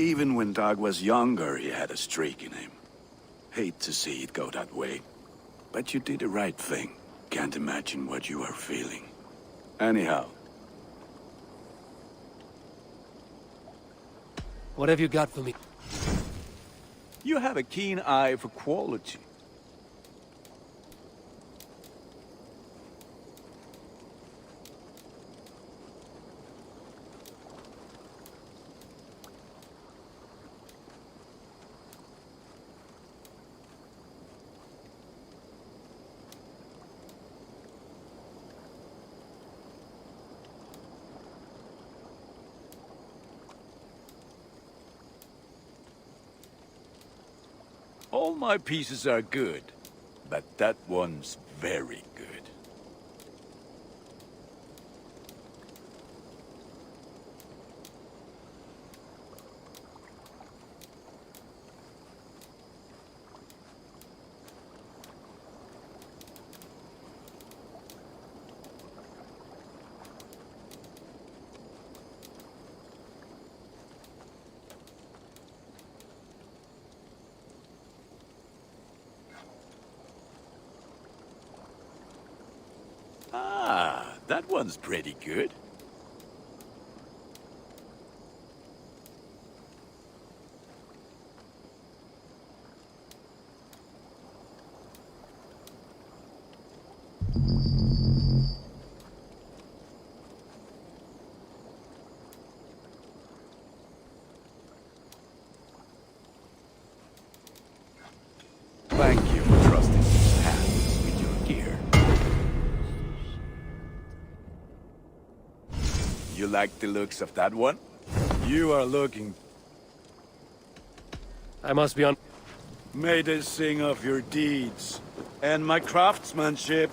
Even when Doug was younger, he had a streak in him. Hate to see it go that way. But you did the right thing. Can't imagine what you are feeling. Anyhow. What have you got for me? You have a keen eye for quality. All my pieces are good, but that one's very good. Ah, that one's pretty good. Thank you for trusting these hands with your gear. You like the looks of that one? You are looking... I must be on... May they sing of your deeds and my craftsmanship.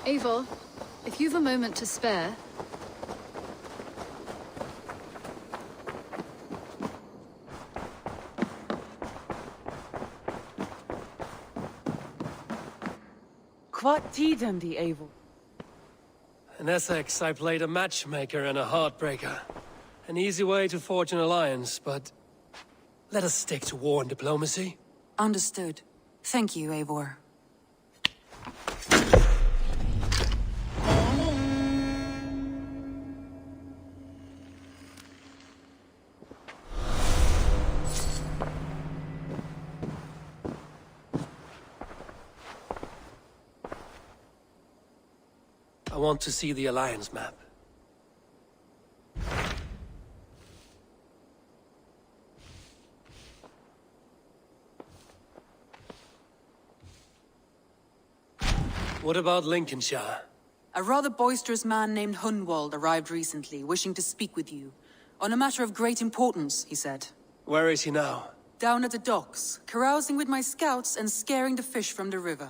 Eivor, if you've a moment to spare... What tiden die Eivor? In Essex, I played a matchmaker and a heartbreaker. An easy way to forge an alliance, but... let us stick to war and diplomacy. Understood. Thank you, Eivor. I want to see the alliance map. What about Lincolnshire? A rather boisterous man named Hunwald arrived recently, wishing to speak with you. On a matter of great importance, he said. Where is he now? Down at the docks, carousing with my scouts and scaring the fish from the river.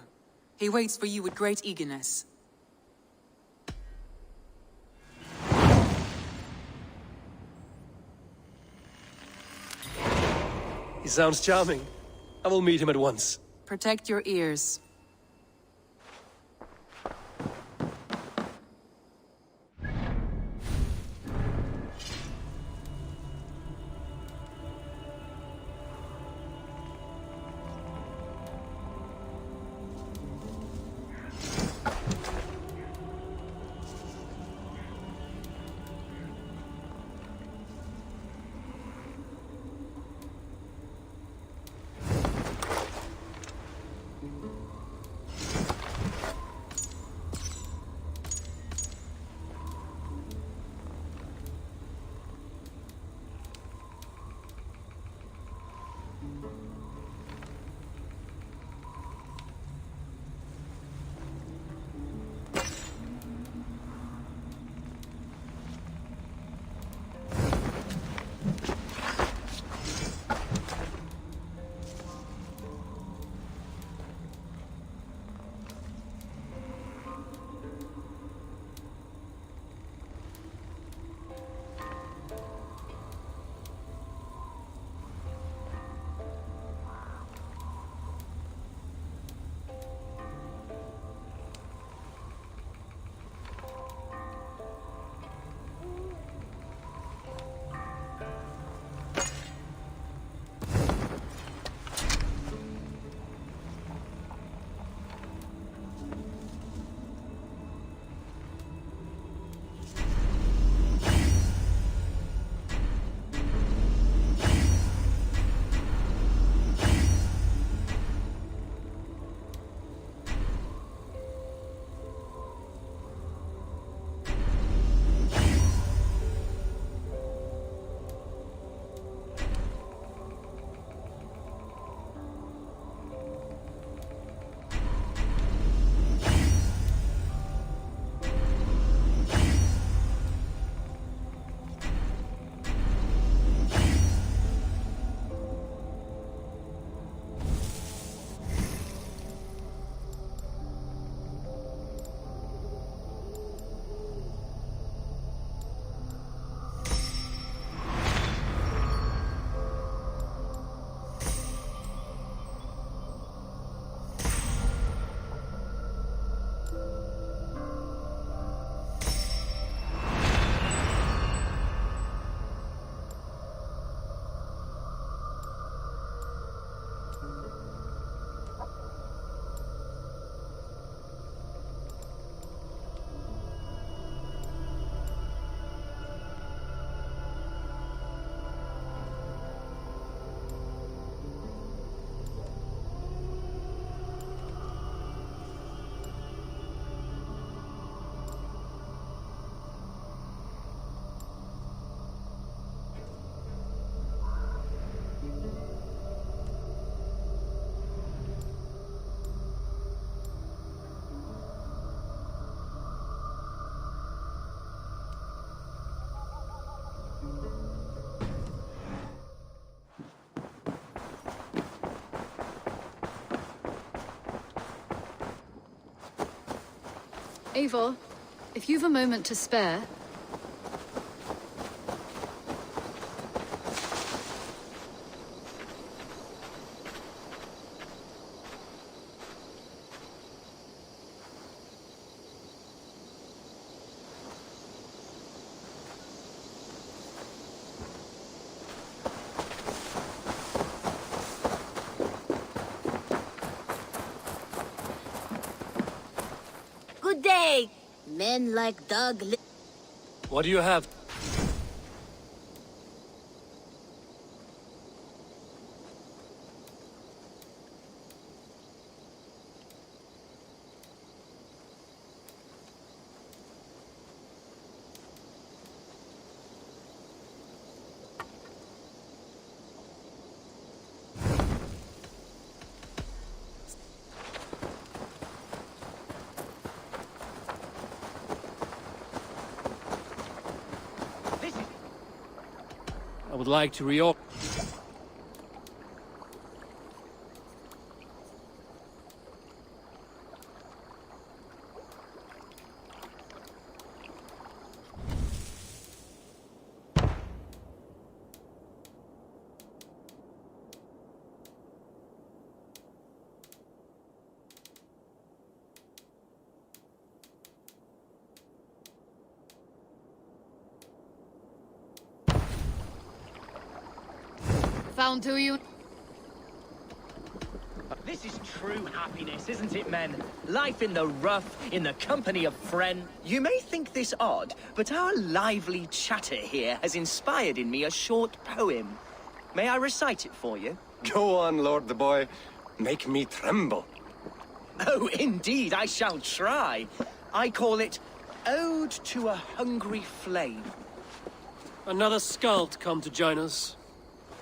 He waits for you with great eagerness. He sounds charming. I will meet him at once. Protect your ears. Eivor, if you've a moment to spare... Good day. Men like Doug. What do you have? I would like to reorder. Found who you... This is true happiness, isn't it, men? Life in the rough, in the company of friends. You may think this odd, but our lively chatter here has inspired in me a short poem. May I recite it for you? Go on, Lord the Boy. Make me tremble. Oh, indeed, I shall try. I call it Ode to a Hungry Flame. Another skald come to join us.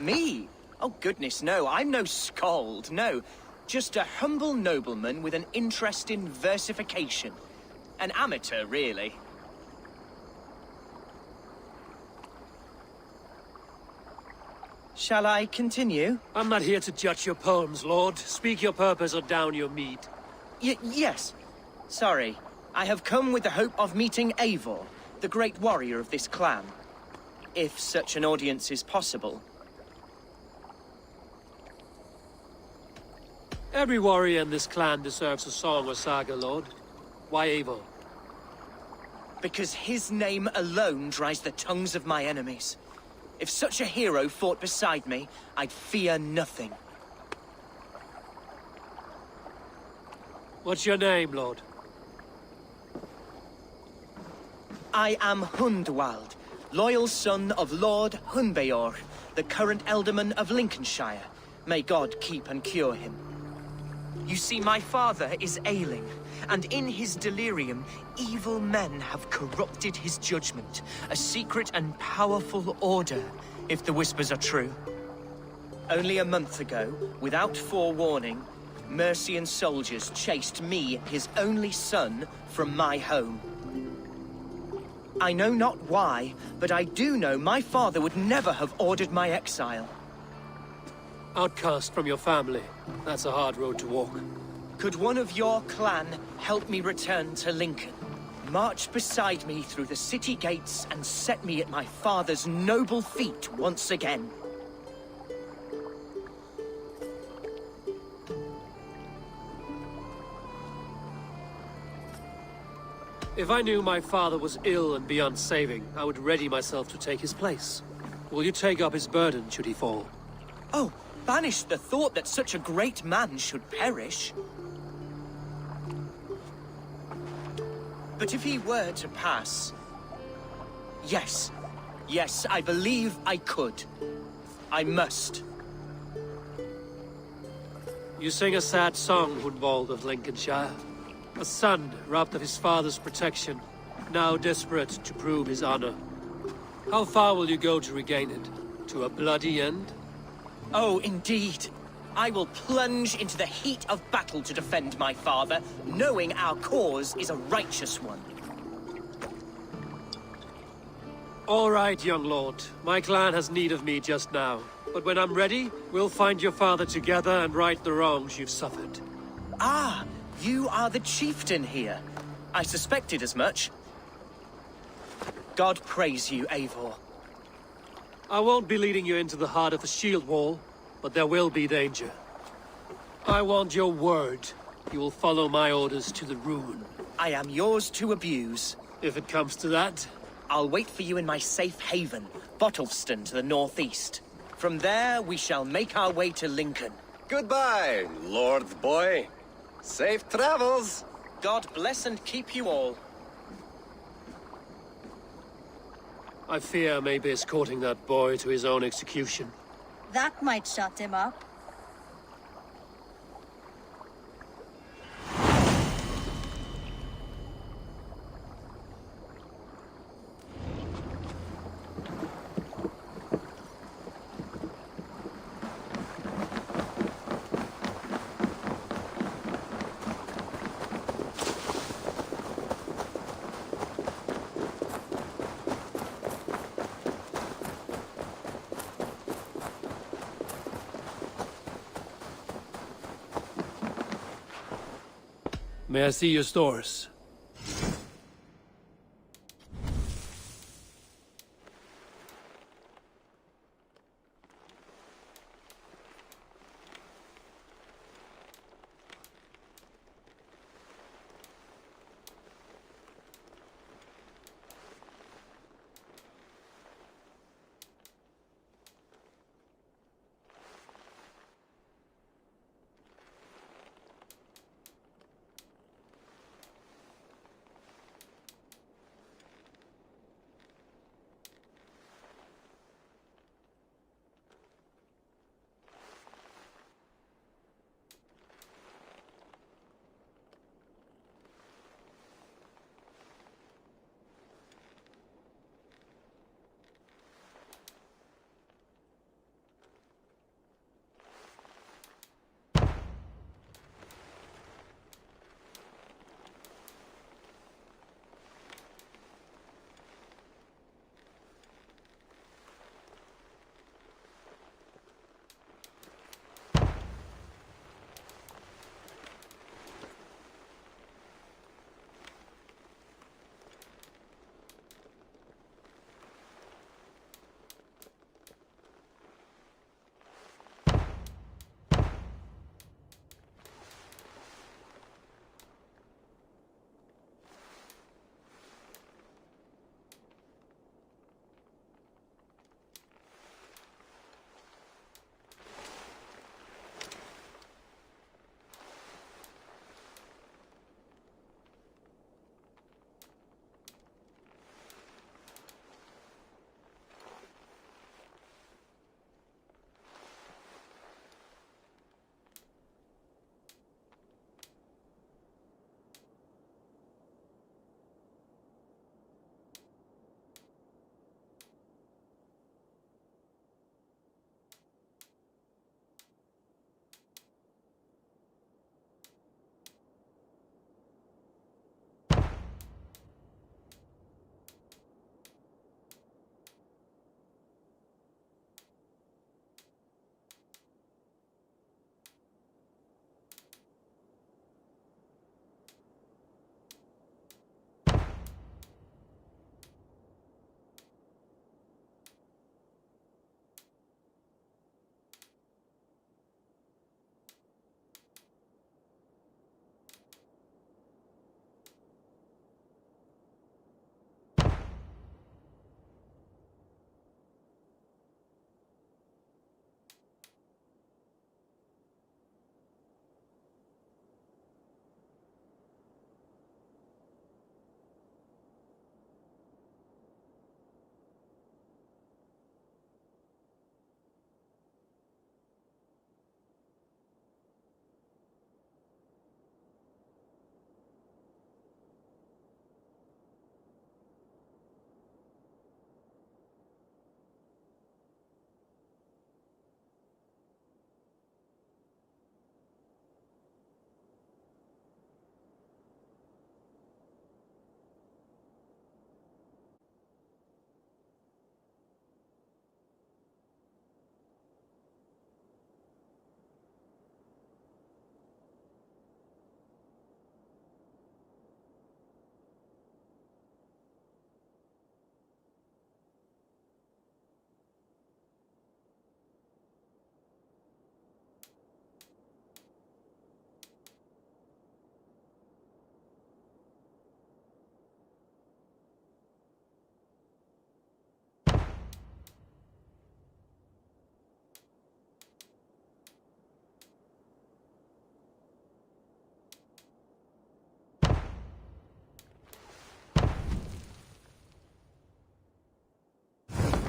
Me? Oh, goodness, no. I'm no skald, no. Just a humble nobleman with an interest in versification. An amateur, really. Shall I continue? I'm not here to judge your poems, Lord. Speak your purpose or down your meat. Yes. Sorry. I have come with the hope of meeting Eivor, the great warrior of this clan. If such an audience is possible. Every warrior in this clan deserves a song or saga, Lord. Why Eivor? Because his name alone dries the tongues of my enemies. If such a hero fought beside me, I'd fear nothing. What's your name, Lord? I am Hundwald, loyal son of Lord Hunbeor, the current Elderman of Lincolnshire. May God keep and cure him. You see, my father is ailing, and in his delirium, evil men have corrupted his judgment. A secret and powerful order, if the whispers are true. Only a month ago, without forewarning, Mercian soldiers chased me, his only son, from my home. I know not why, but I do know my father would never have ordered my exile. Outcast from your family. That's a hard road to walk. Could one of your clan help me return to Lincoln? March beside me through the city gates and set me at my father's noble feet once again. If I knew my father was ill and beyond saving, I would ready myself to take his place. Will you take up his burden should he fall? Oh, banish the thought that such a great man should perish. But if he were to pass... Yes. Yes, I believe I could. I must. You sing a sad song, Hundwald of Lincolnshire. A son robbed of his father's protection, now desperate to prove his honor. How far will you go to regain it? To a bloody end? Oh, indeed. I will plunge into the heat of battle to defend my father, knowing our cause is a righteous one. All right, young lord. My clan has need of me just now. But when I'm ready, we'll find your father together and right the wrongs you've suffered. Ah, you are the chieftain here. I suspected as much. God praise you, Eivor. I won't be leading you into the heart of the shield wall, but there will be danger. I want your word. You will follow my orders to the ruin. I am yours to abuse. If it comes to that. I'll wait for you in my safe haven, Bottleston to the northeast. From there, we shall make our way to Lincoln. Goodbye, Lord Boy. Safe travels. God bless and keep you all. I fear I may be escorting that boy to his own execution. That might shut him up. May I see your stores?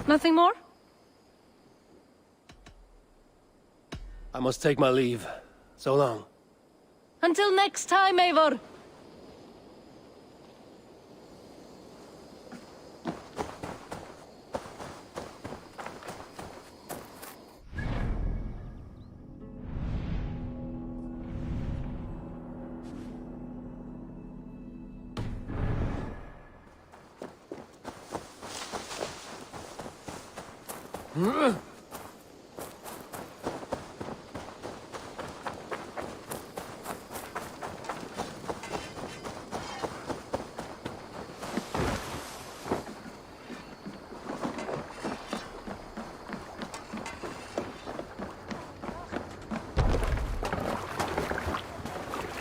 Nothing more? I must take my leave. So long. Until next time, Eivor!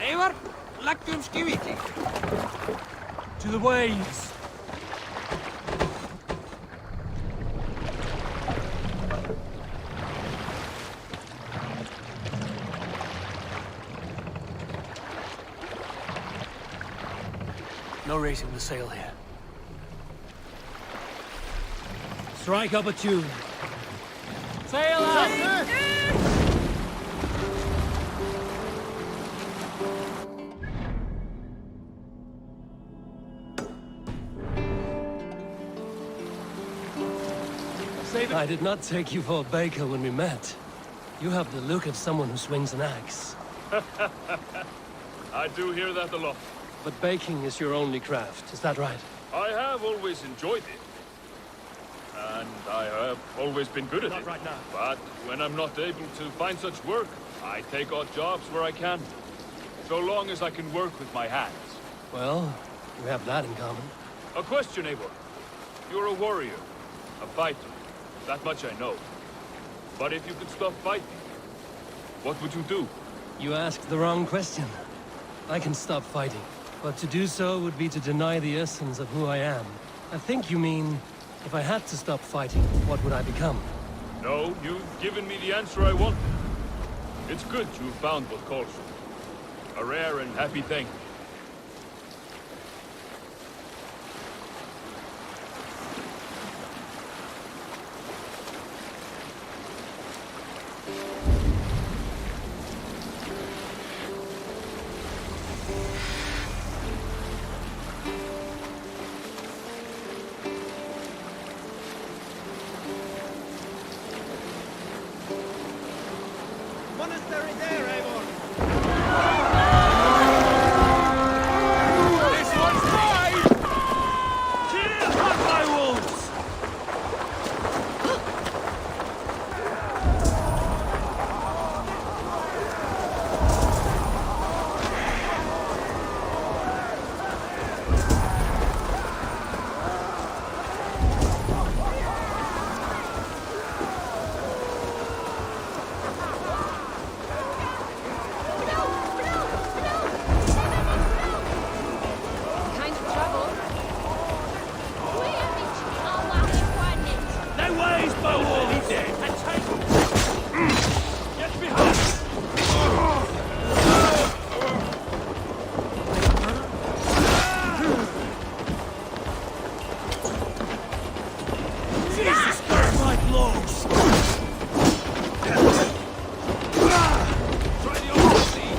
Eivor, lagtum skiviki. To the waves! No raising the sail here. Strike up a tune. Sail up! I did not take you for a baker when we met. You have the look of someone who swings an axe. I do hear that a lot. But baking is your only craft, is that right? I have always enjoyed it. And I have always been good at Not it. right now. But when I'm not able to find such work, I take odd jobs where I can. So long as I can work with my hands. Well, we have that in common. A question, Eivor. You're a warrior. A fighter. That much I know. But if you could stop fighting, what would you do? You asked the wrong question. I can stop fighting, but to do so would be to deny the essence of who I am. I think you mean, if I had to stop fighting, what would I become? No, you've given me the answer I wanted. It's good you've found what calls you. A rare and happy thing. Monastery there, Eivor. This one's mine! Kill my wolves! Kind of trouble. Their ways, Beowulf! He's dead. And take Get behind! Jesus, burn my blows! Try the old sea!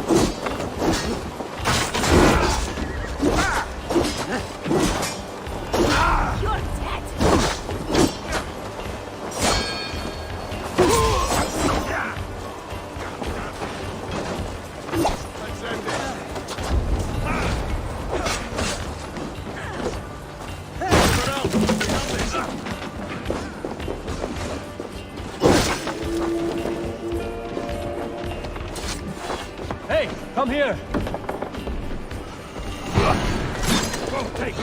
You're dead! Let's end it. Hey, come here! Go, take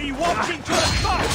Be watching to the front!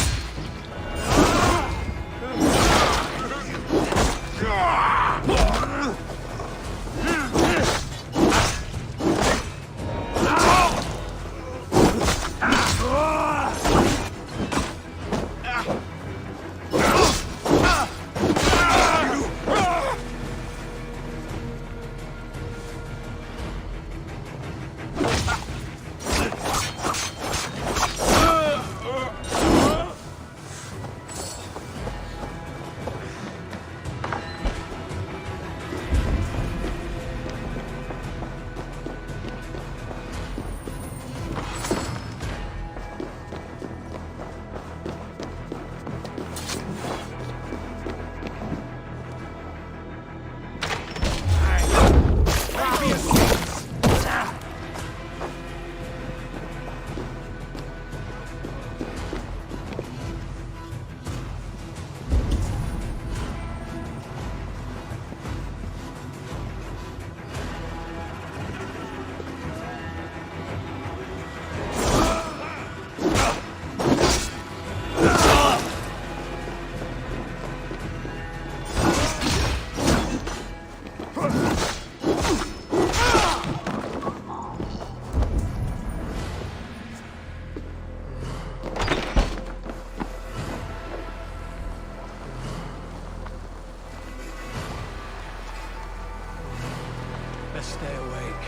Stay awake.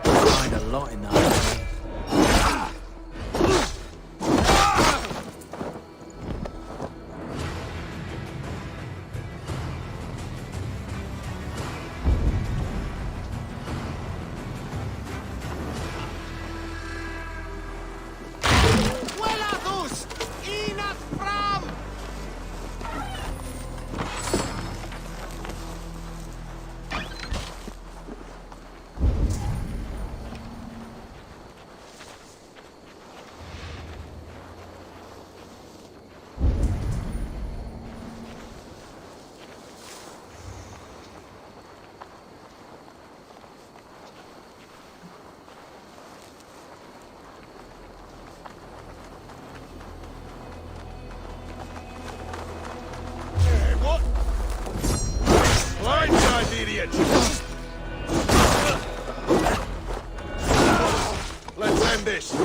Find a lot in that. Idiot! Let's end this!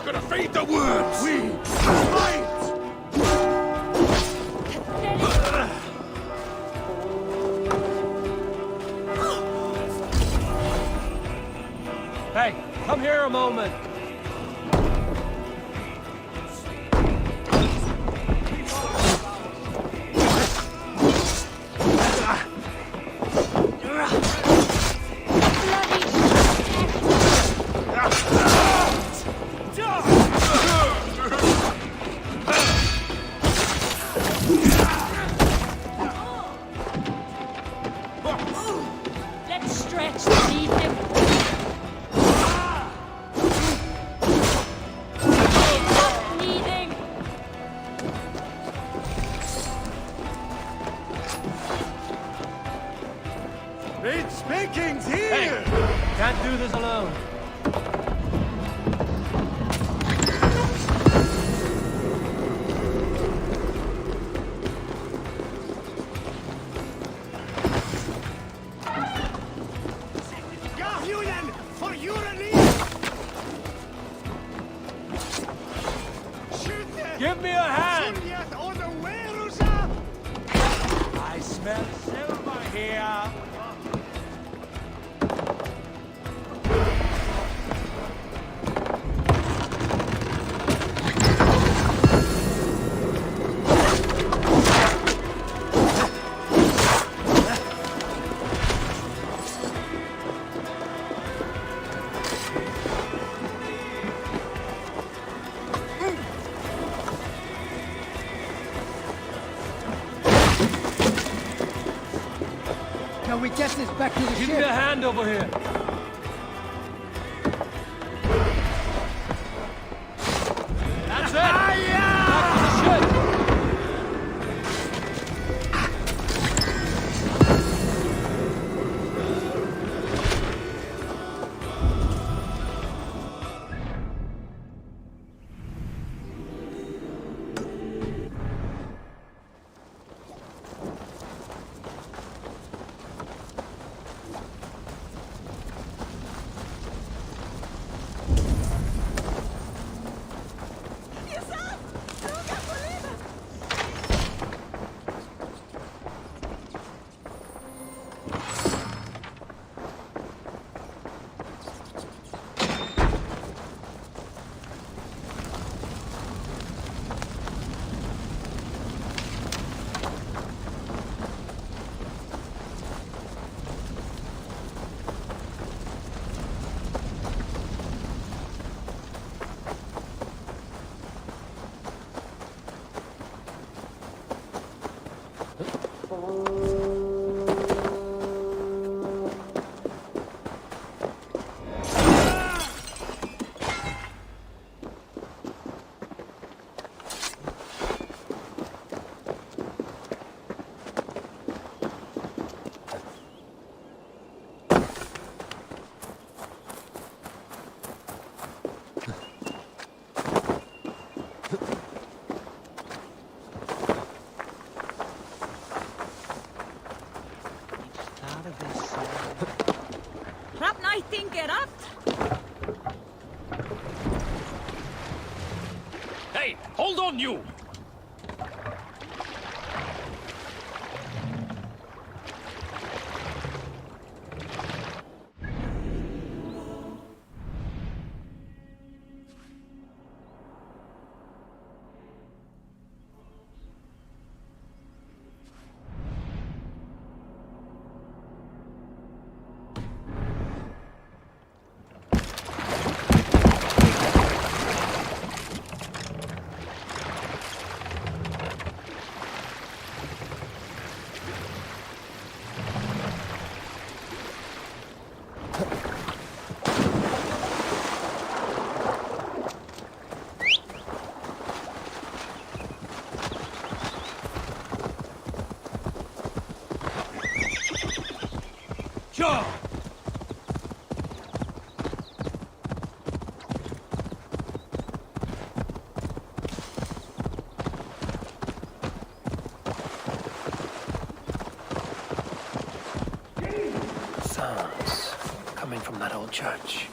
Gonna feed the worms! Hey, come here a moment. Let's stretch to lead him. It's Vikings here! Can't do this alone. Gahulen, for your release! Shoot them! Give me a hand! Juliet on the way, Rosa! I smell silver here. Can we get this back to the Give ship? me a hand over here. That's it! Back to the ship! Hey, hold on, you! Sure! Sounds coming from that old church.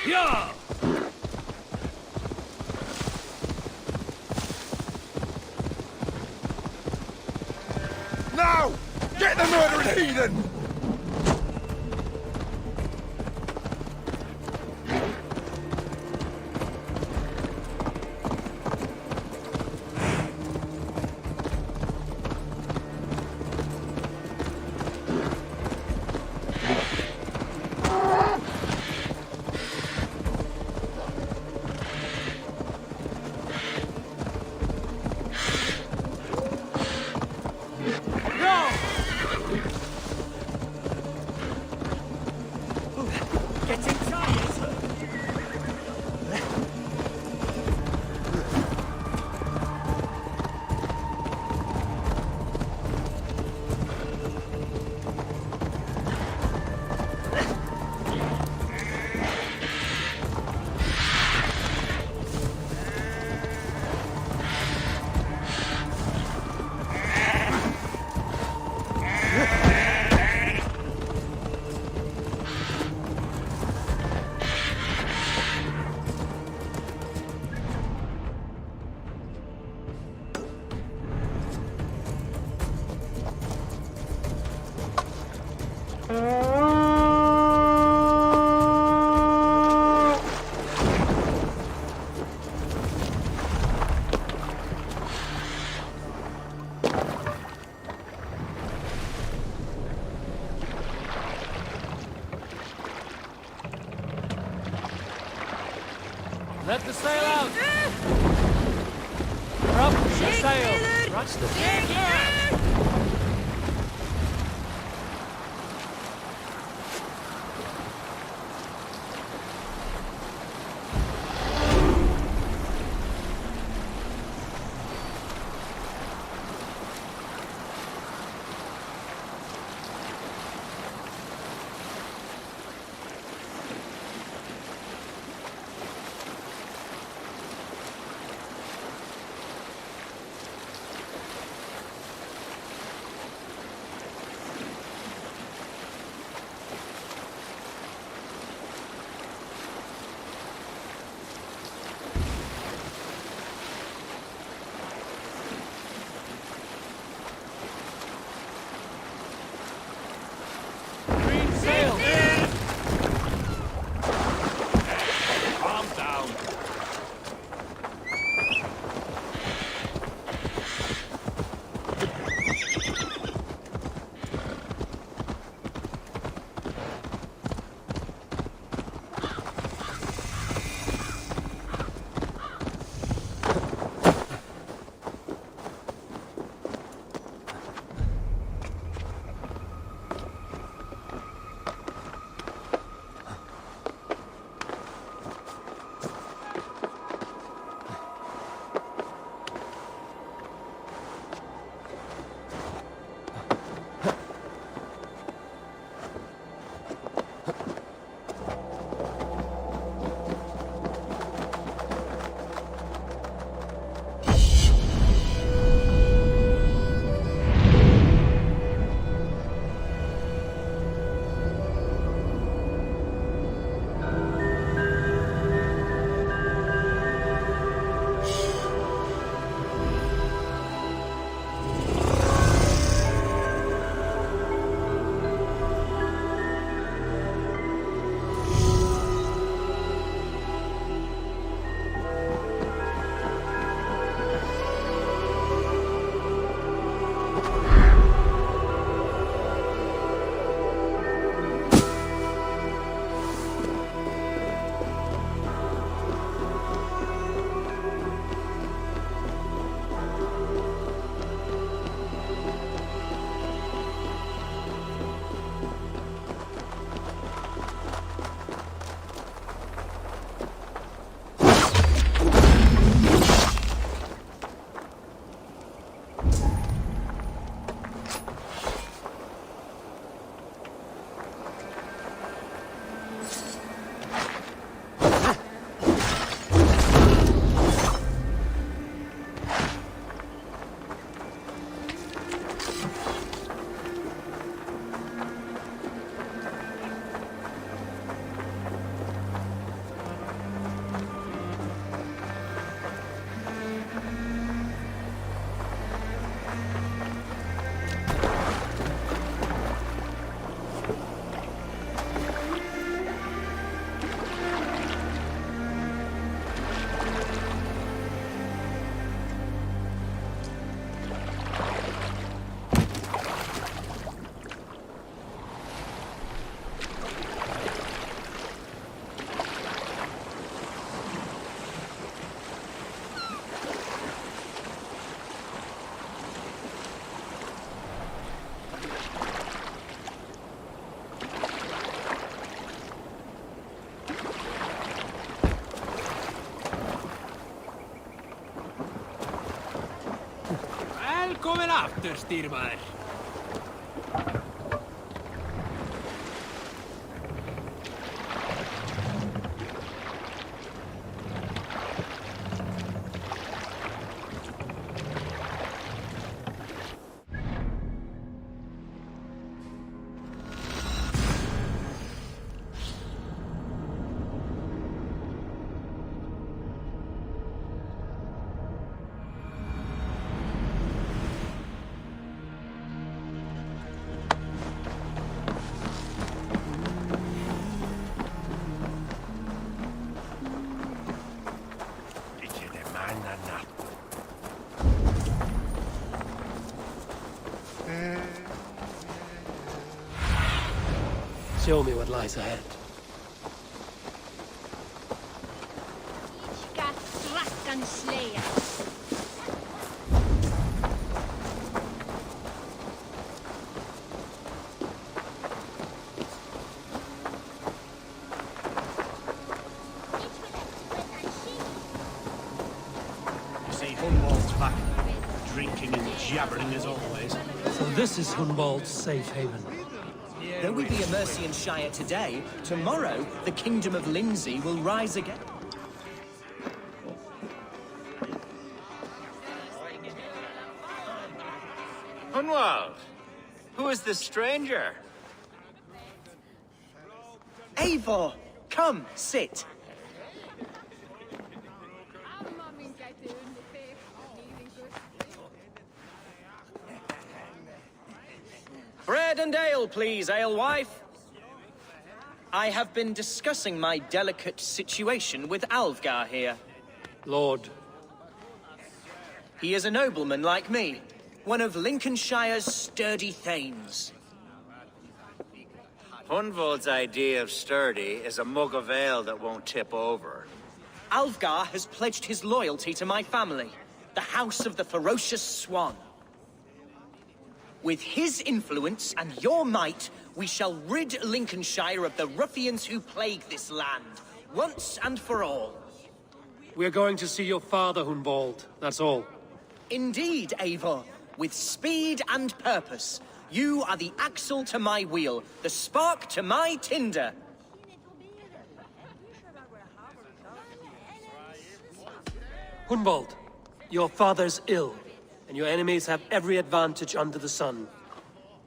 Yeah! Now! Get the murdering heathen! Let the sail out! Drop the sail! Watch the sail! after, styrmaður? Show me what lies ahead. See Hunwald's back, drinking and jabbering as always. So this is Hunwald's safe haven. Though we be a Mercian Shire today, tomorrow the Kingdom of Lindsey will rise again. Hunwald, who is this stranger? Eivor, come, sit. Bread and ale, please, alewife. I have been discussing my delicate situation with Alvgar here. Lord. He is a nobleman like me, one of Lincolnshire's sturdy thanes. Hunwald's idea of sturdy is a mug of ale that won't tip over. Alvgar has pledged his loyalty to my family, the House of the Ferocious Swan. With his influence and your might, we shall rid Lincolnshire of the ruffians who plague this land, once and for all. We're going to see your father, Hunwald. That's all. Indeed, Eivor. With speed and purpose. You are the axle to my wheel, the spark to my tinder. Hunwald, your father's ill, and your enemies have every advantage under the sun.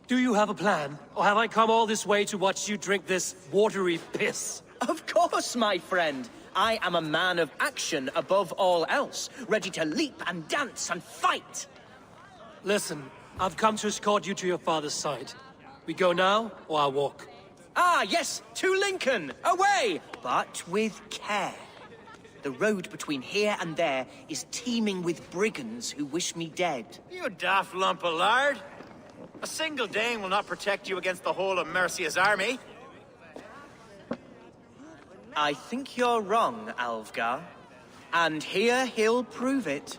Do you have a plan, or have I come all this way to watch you drink this watery piss? Of course, my friend. I am a man of action above all else, ready to leap and dance and fight. Listen, I've come to escort you to your father's side. We go now, or I'll walk. Ah, yes, to Lincoln! Away! But with care. The road between here and there is teeming with brigands who wish me dead. You daft lump of lard! A single Dane will not protect you against the whole of Mercia's army. I think you're wrong, Alvgar. And here he'll prove it.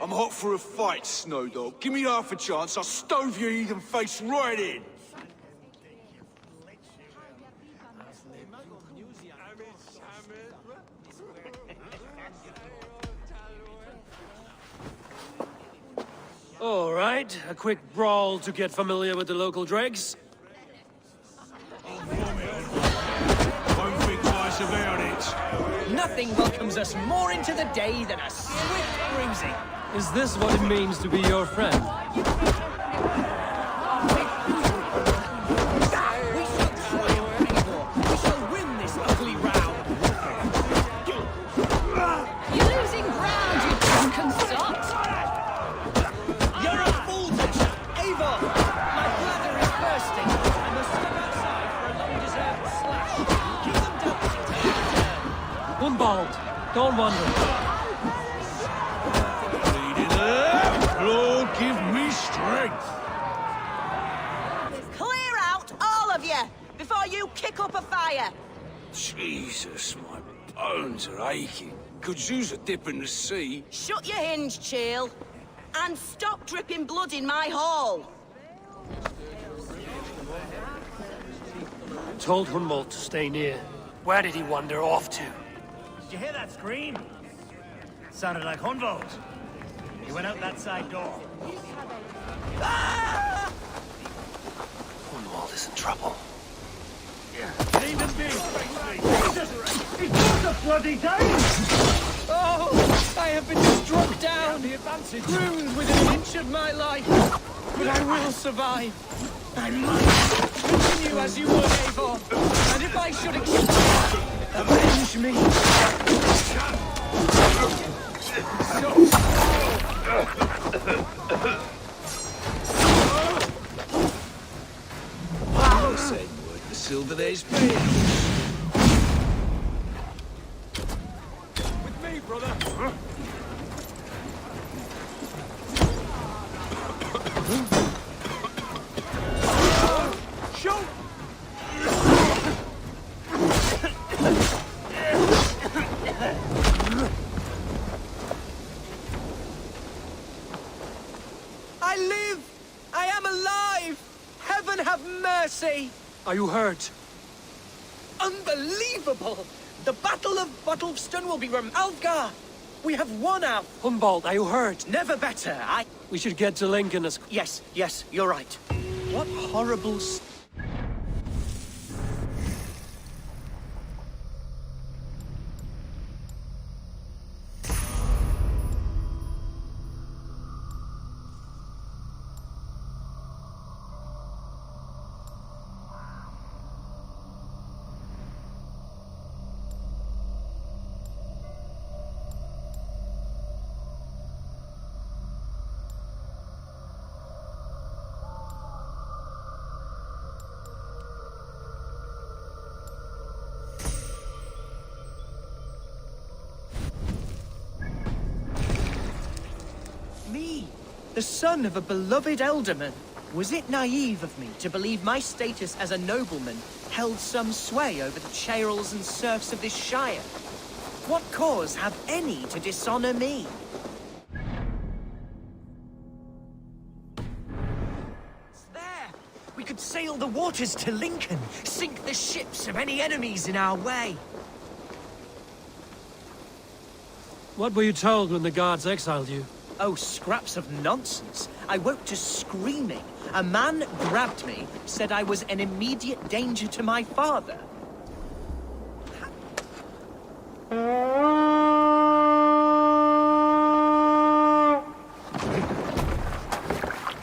I'm hot for a fight, Snowdog. Give me half a chance, I'll stove your heathen face right in. All right, a quick brawl to get familiar with the local dregs. Won't think twice about it. Nothing welcomes us more into the day than a swift cruising. Is this what it means to be your friend? We shall triumph, Eivor. We shall win this ugly round. You're losing ground, you drunken sot! You're a fool, Tasha. Eivor, my bladder is bursting. I must step outside for a long-deserved slash. Keep them dancing till I return. Hunwald, don't wander. Lord, give me strength. Clear out, all of you, before you kick up a fire. Jesus, my bones are aching. Could use a dip in the sea. Shut your hinge, Chill, and stop dripping blood in my hall. Told Hunwald to stay near. Where did he wander off to? Did you hear that scream? Sounded like Hunwald. He went out that side door. Cornwall is in trouble. Leave him be! He's got the bloody Dane! Oh, I have been struck down, The advantage. ruined within an inch of my life. But I will survive. I must continue as you would, Eivor. And if I should avenge me. Same word for Silverday's pay. With me, brother. Shoot! I live! I am alive! Heaven have mercy! Are you hurt? Unbelievable! The Battle of Bottleston will be from Alfgar! We have won out! Humboldt, are you hurt? Never better! We should get to Lincoln as... Yes, you're right. What horrible... Me, the son of a beloved elderman. Was it naive of me to believe my status as a nobleman held some sway over the churls and serfs of this shire? What cause have any to dishonor me? It's there! We could sail the waters to Lincoln, sink the ships of any enemies in our way. What were you told when the guards exiled you? Oh, scraps of nonsense. I woke to screaming. A man grabbed me, said I was an immediate danger to my father.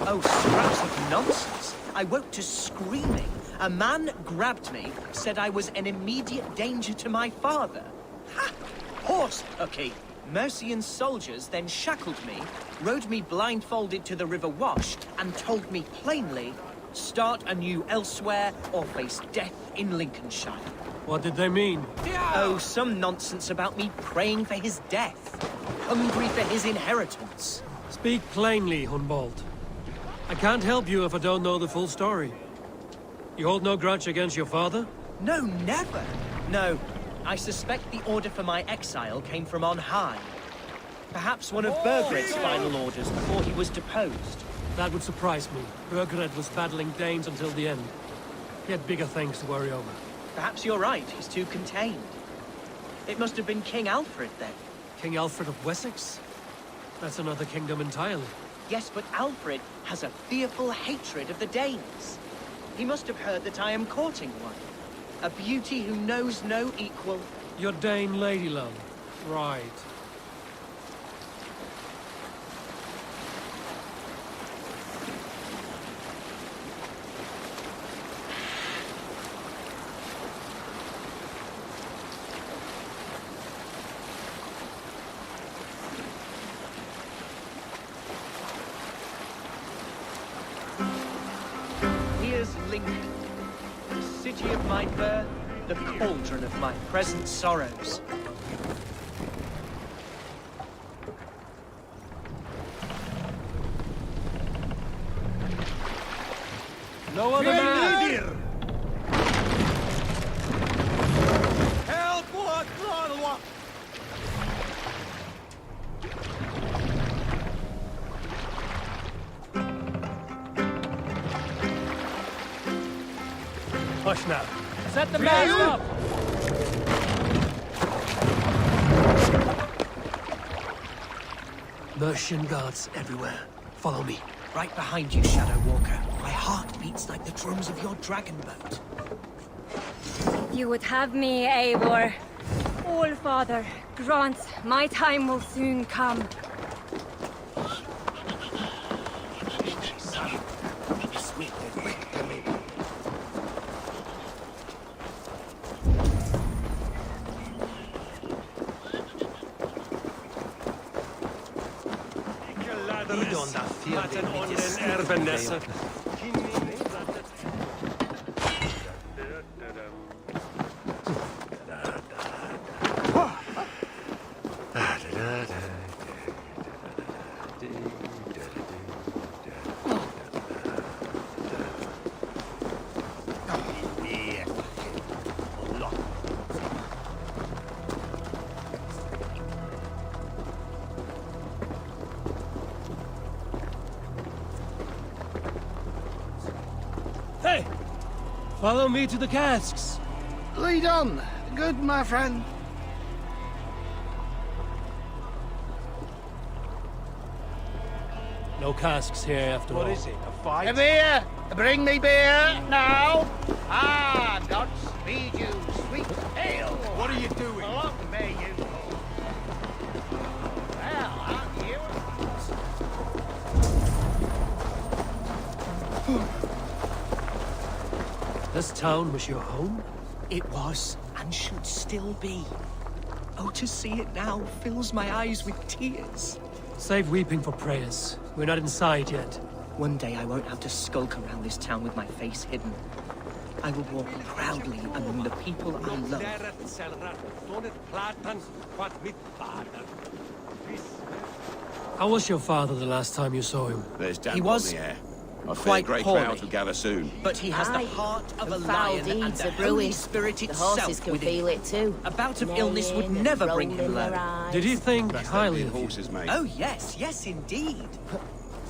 Oh, scraps of nonsense. I woke to screaming. A man grabbed me, said I was an immediate danger to my father. Ha! Horse hooky. Mercian soldiers then shackled me, rode me blindfolded to the River Wash, and told me plainly, start anew elsewhere or face death in Lincolnshire. What did they mean? Oh, some nonsense about me praying for his death, hungry for his inheritance. Speak plainly, Humboldt. I can't help you if I don't know the full story. You hold no grudge against your father? No, never. No, I suspect the order for my exile came from on high. Perhaps one of Burgred's final orders before he was deposed. That would surprise me. Burgred was battling Danes until the end. He had bigger things to worry over. Perhaps you're right, he's too contained. It must have been King Alfred, then. King Alfred of Wessex? That's another kingdom entirely. Yes, but Alfred has a fearful hatred of the Danes. He must have heard that I am courting one. A beauty who knows no equal. Your Dane lady love. Right. Here's Lincoln, the city of my birth, the cauldron of my present sorrows. No other man! Help! What? What? Hush now. Set the mast up! Mercian guards everywhere. Follow me. Right behind you, Shadow Walker. My heart beats like the drums of your dragon boat. You would have me, Eivor. All Father, grant my time will soon come. Hey! Follow me to the casks. Lead on, good my friend. No casks here after all. What is it, a fight? A beer! Bring me beer, now! Ah, God speed you, sweet ale! What are you doing? Long may you go. Well, aren't you? This town was your home? It was, and should still be. Oh, to see it now fills my eyes with tears. Save weeping for prayers. We're not inside yet. One day I won't have to skulk around this town with my face hidden. I will walk proudly among the people I love. How was your father the last time you saw him? There's damp He was on the air. I fear quite great poorly. crowds will gather soon. But he has the Aye. heart of a And foul lion and deeds the are Holy brewing. Spirit The itself horses can within. feel it too. A bout of illness would Neighing never and bring him rolling their low. eyes. Did he think That's highly the of you? horses, mate. Oh yes, yes indeed.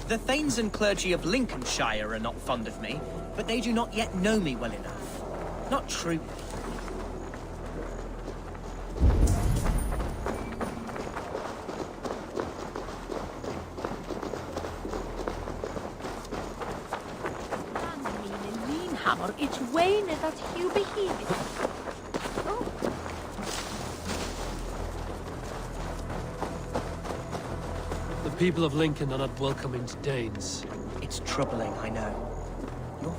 The Thanes and clergy of Lincolnshire are not fond of me, but they do not yet know me well enough. Not truly. Hammer, it's Wayne that you behave. Oh. The people of Lincoln are not welcoming to Danes. It's troubling, I know. You're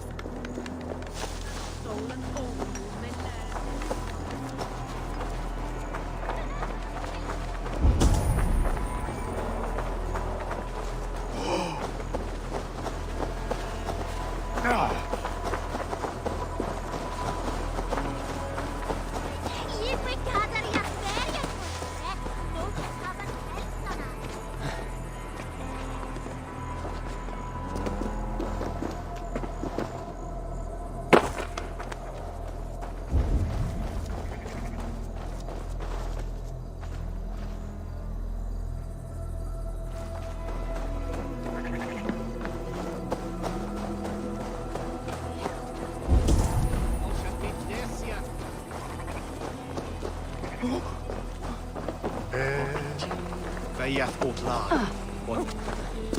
Feyath Otlar.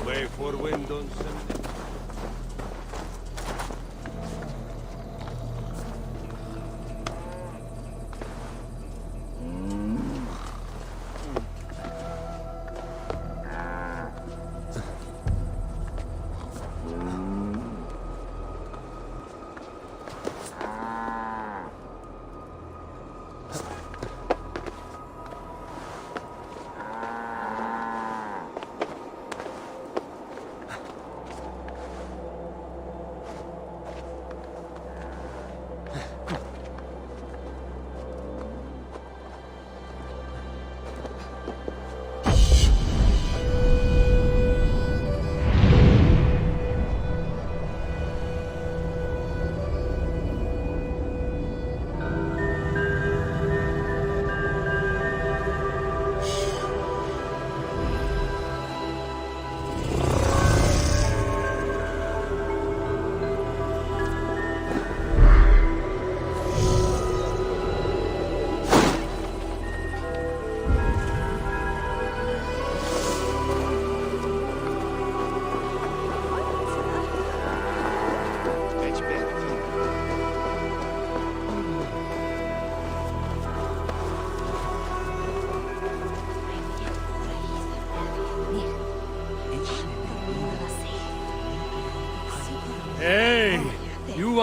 Way for windows.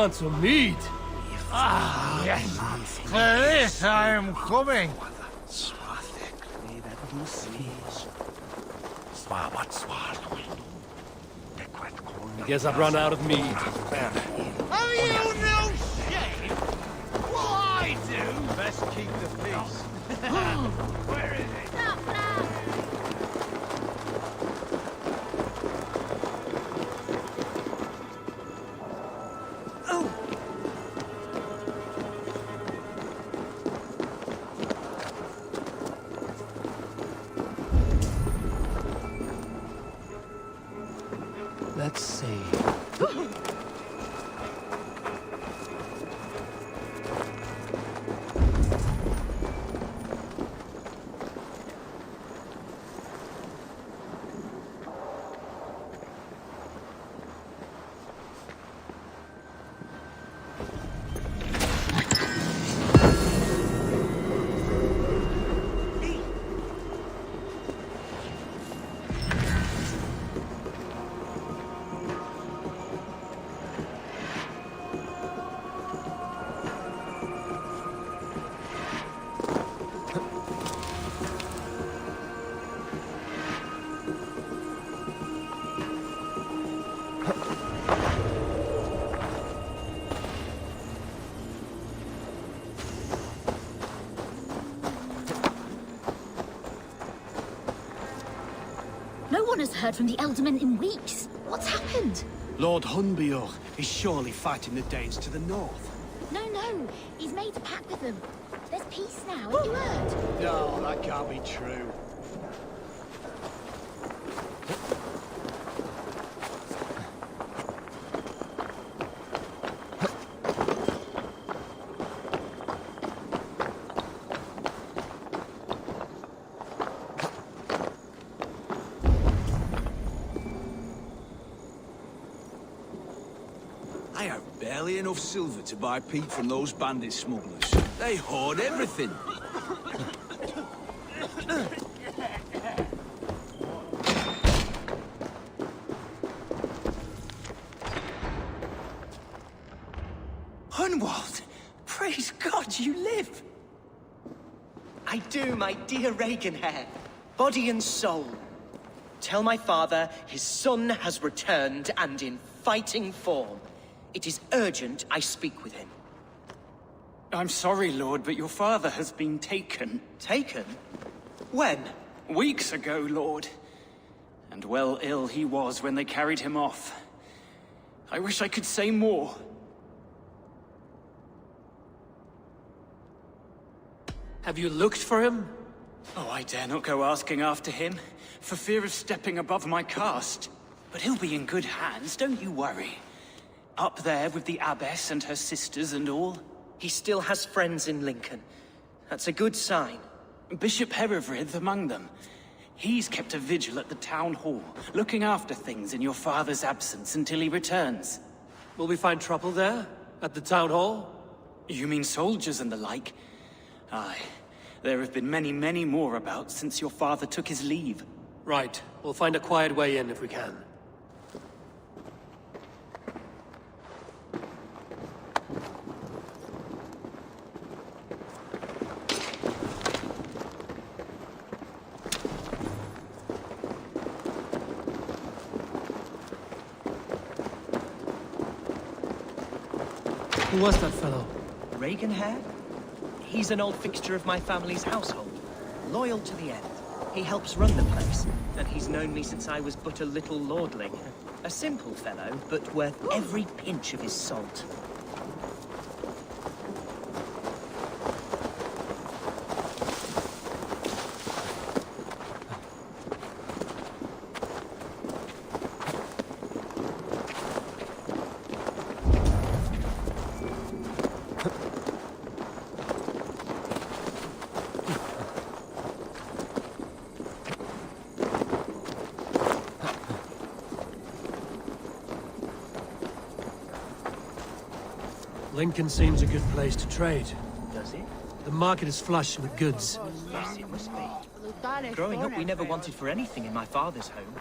want some meat? Ah, yes. For this I am coming. I guess I've run out of meat. Have you no shame? What I do? Best keep the peace. Where is it? Let's see. No one has heard from the Eldermen in weeks. What's happened? Lord Hunbeor is surely fighting the Danes to the north. No, he's made a pact with them. There's peace now, have you heard? No, that can't be true. I have barely enough silver to buy peat from those bandit smugglers. They hoard everything. Hunwald! Praise God you live! I do, my dear Reaganhair. Body and soul. Tell my father his son has returned and in fighting form. It is urgent I speak with him. I'm sorry, Lord, but your father has been taken. Taken? When? Weeks ago, Lord. And well ill he was when they carried him off. I wish I could say more. Have you looked for him? Oh, I dare not go asking after him, for fear of stepping above my caste. But he'll be in good hands, don't you worry. Up there with the abbess and her sisters and all. He still has friends in Lincoln. That's a good sign. Bishop Herefrith among them. He's kept a vigil at the town hall, looking after things in your father's absence until he returns. Will we find trouble there? At the town hall? You mean soldiers and the like? Aye. There have been many, many more about since your father took his leave. Right. We'll find a quiet way in if we can. Who was that fellow? Reaganhair? He's an old fixture of my family's household. Loyal to the end. He helps run the place, and he's known me since I was but a little lordling. A simple fellow, but worth every pinch of his salt. Lincoln seems a good place to trade. Does it? The market is flush with goods. Yes, it must be. Growing up, we never wanted for anything in my father's home.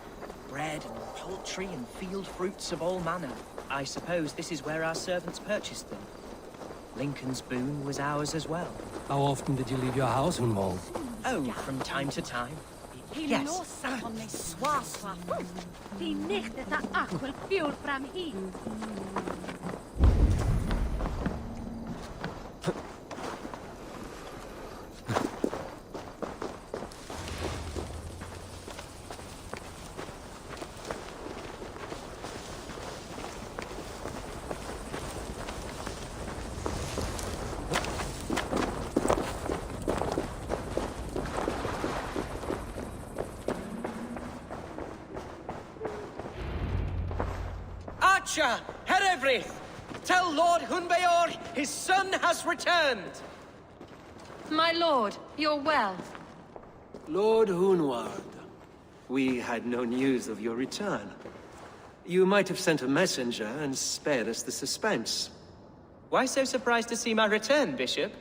bread and poultry and field fruits of all manner. I suppose this is where our servants purchased them. Lincoln's boon was ours as well. How often did you leave your house, Hunwald? Oh, from time to time. He Yes. lost on me swaswa. Die nicht that aquil fuel from he. Archer, Herevrith, tell Lord Hunbeor his son has returned. My lord, you're well. Lord Hunwald, we had no news of your return. You might have sent a messenger and spared us the suspense. Why so surprised to see my return, Bishop?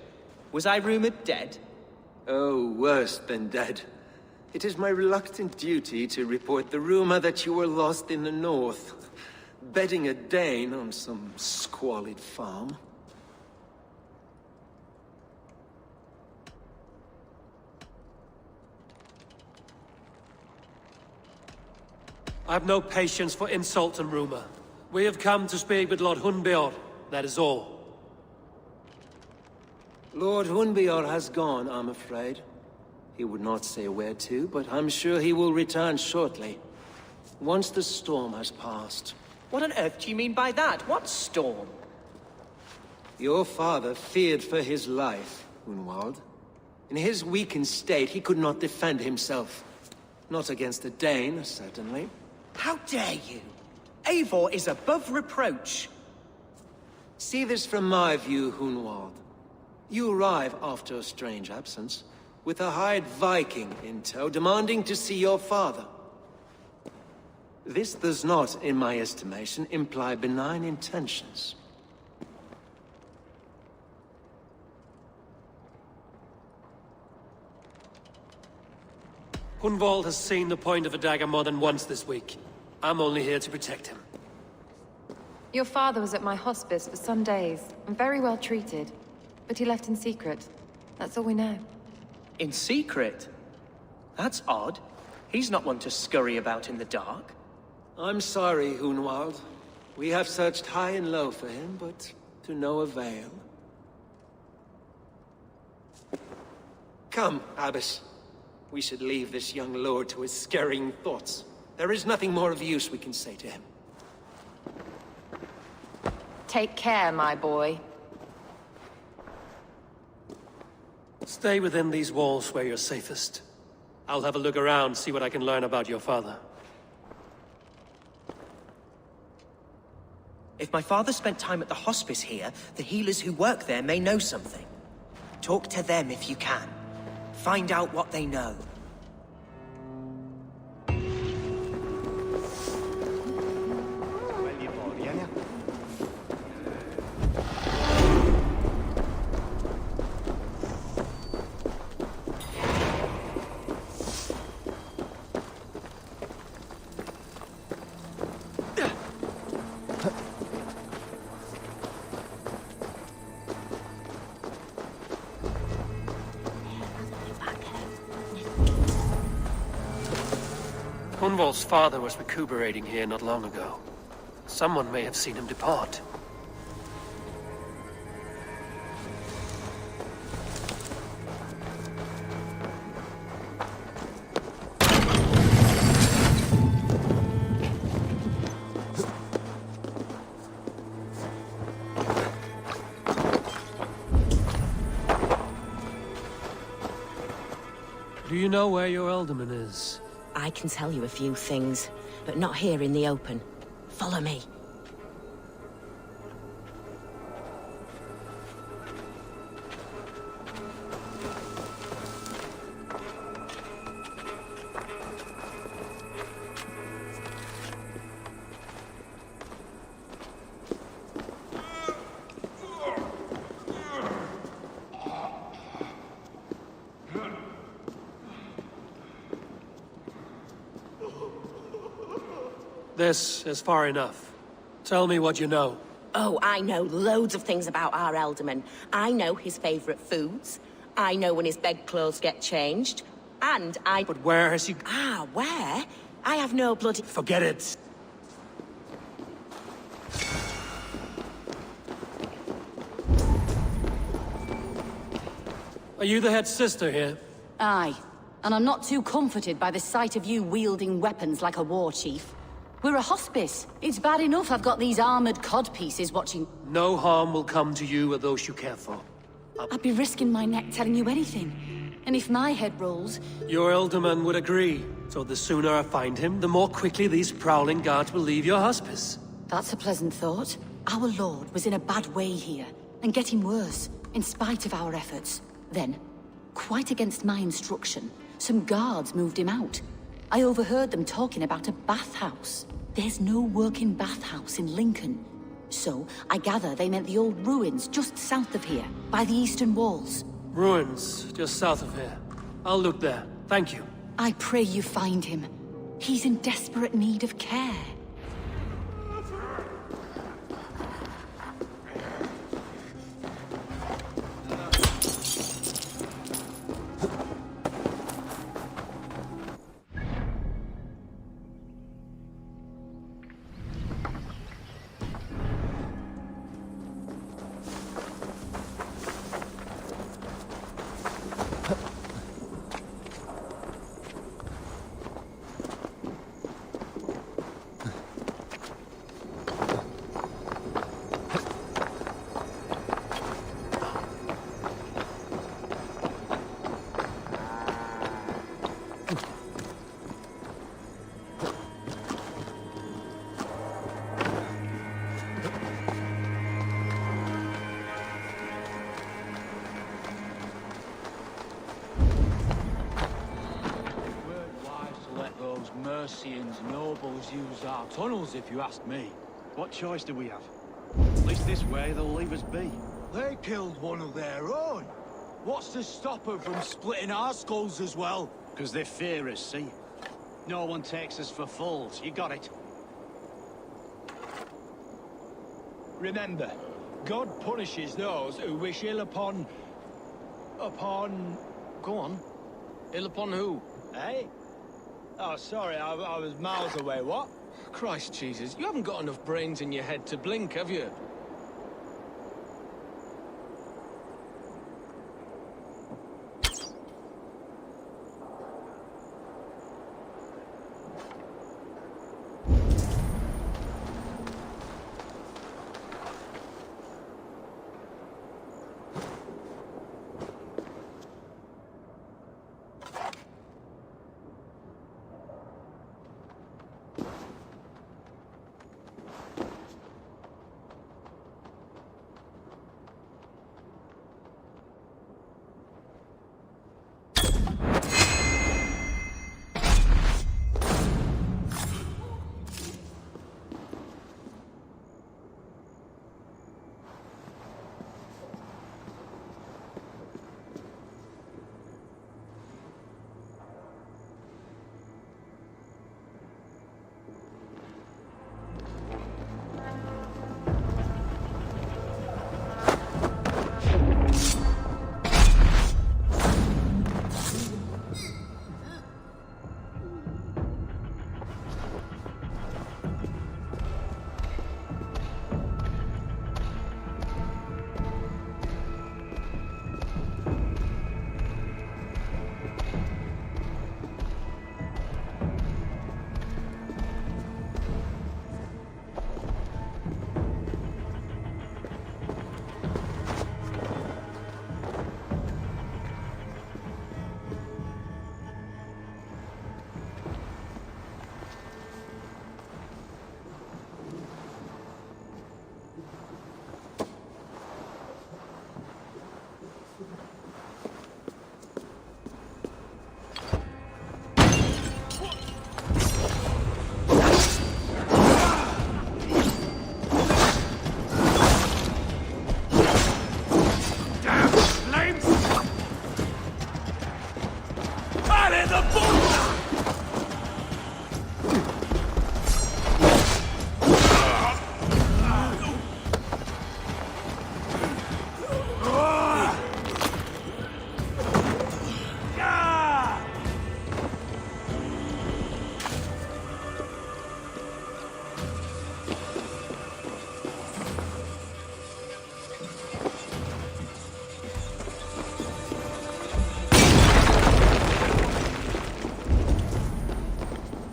Was I rumored dead? Oh, worse than dead. It is my reluctant duty to report the rumor that you were lost in the north, bedding a Dane on some squalid farm. I've no patience for insult and rumor. We have come to speak with Lord Hunbeor, that is all. Lord Hunbeor has gone, I'm afraid. He would not say where to, but I'm sure he will return shortly. Once the storm has passed. What on earth do you mean by that? What storm? Your father feared for his life, Hunwald. In his weakened state, he could not defend himself. Not against a Dane, certainly. How dare you? Eivor is above reproach. See this from my view, Hunwald. You arrive after a strange absence, with a hired Viking in tow, demanding to see your father. This does not, in my estimation, imply benign intentions. Hunwald has seen the point of a dagger more than once this week. I'm only here to protect him. Your father was at my hospice for some days, and very well treated. But he left in secret. That's all we know. In secret? That's odd. He's not one to scurry about in the dark. I'm sorry, Hunwald. We have searched high and low for him, but to no avail. Come, Abbess. We should leave this young lord to his scurrying thoughts. There is nothing more of use we can say to him. Take care, my boy. Stay within these walls where you're safest. I'll have a look around, see what I can learn about your father. If my father spent time at the hospice here, the healers who work there may know something. Talk to them if you can. Find out what they know. Hunwald's father was recuperating here not long ago. Someone may have seen him depart. Do you know where your alderman is? I can tell you a few things, but not here in the open. Follow me. This is far enough. Tell me what you know. Oh, I know loads of things about our Elderman. I know his favourite foods. I know when his bedclothes get changed. And I... But where has he... Ah, where? I have no bloody... Forget it. Are you the head sister here? Aye. And I'm not too comforted by the sight of you wielding weapons like a war chief. We're a hospice. It's bad enough I've got these armored codpieces watching... No harm will come to you or those you care for. I'd be risking my neck telling you anything. And if my head rolls... Your Elderman would agree. So the sooner I find him, the more quickly these prowling guards will leave your hospice. That's a pleasant thought. Our lord was in a bad way here, and getting worse, in spite of our efforts. Then, quite against my instruction, some guards moved him out. I overheard them talking about a bathhouse. There's no working bathhouse in Lincoln. So, I gather they meant the old ruins just south of here, by the eastern walls. Ruins, just south of here. I'll look there. Thank you. I pray you find him. He's in desperate need of care. Mercians nobles use our tunnels, if you ask me. What choice do we have? At least this way they'll leave us be. They killed one of their own. What's to stop them from splitting our skulls as well? Because they fear us, see? No one takes us for fools, you got it. Remember, God punishes those who wish ill upon... Go on. Ill upon who? Eh? Oh, sorry, I was miles away, what? Christ Jesus, you haven't got enough brains in your head to blink, have you?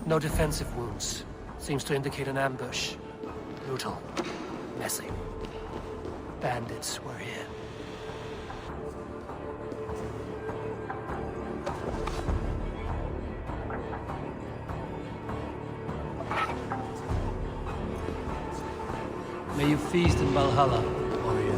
No defensive wounds. Seems to indicate an ambush. Brutal. Messy. Bandits were here. May you feast in Valhalla, warrior.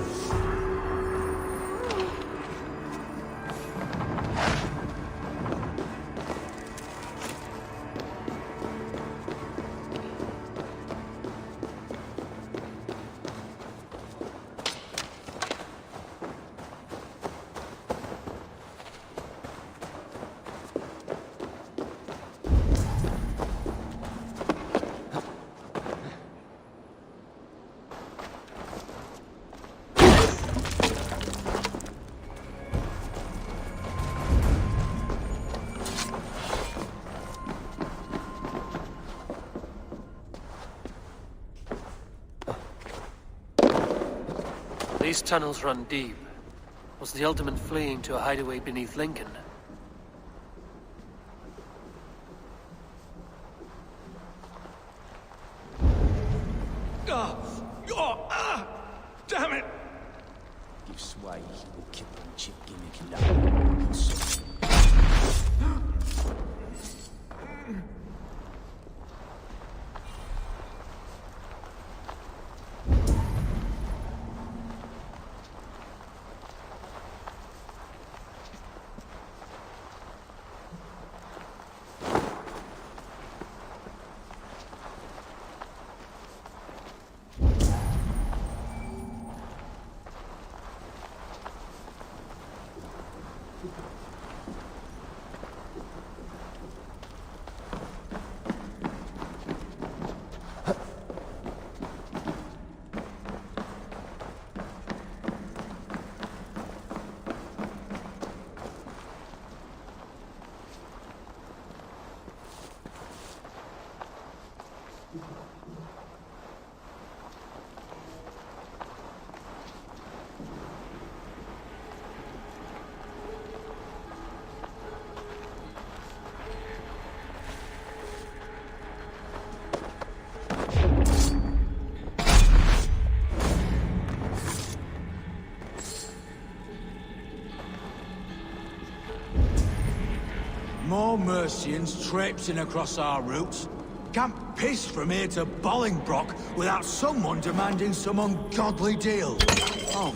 These tunnels run deep. Was the Ultimate fleeing to a hideaway beneath Lincoln? Damn it! Give sway, will keep on chip gimmick More Mercians traipsing across our routes. Can't piss from here to Bolingbroke without someone demanding some ungodly deal. Oh.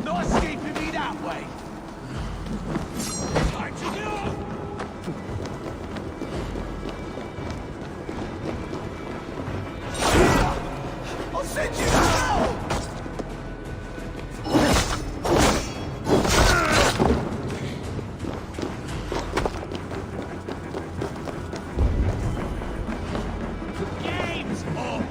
No escaping me that way! Time to go! I'll send you now! Game's up!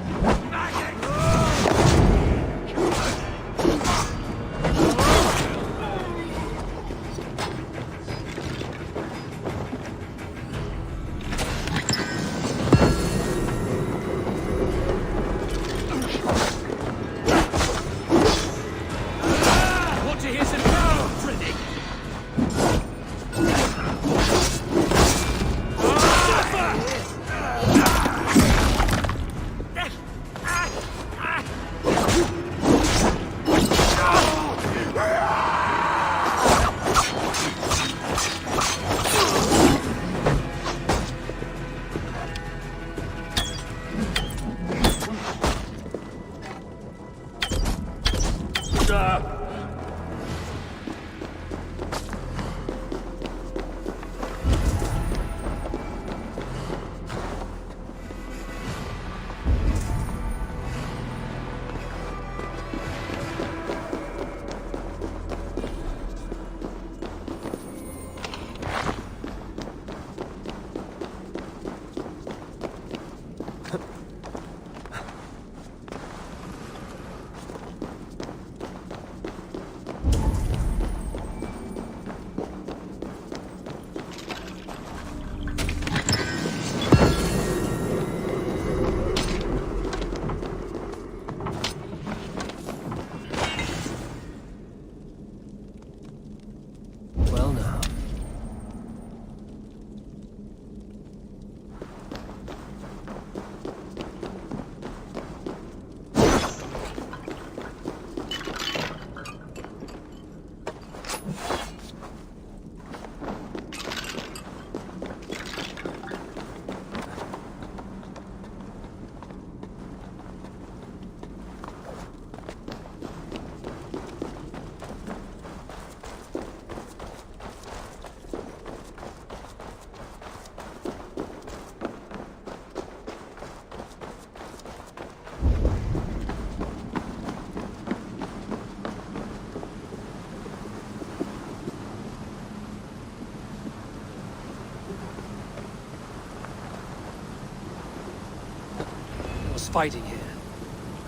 fighting here.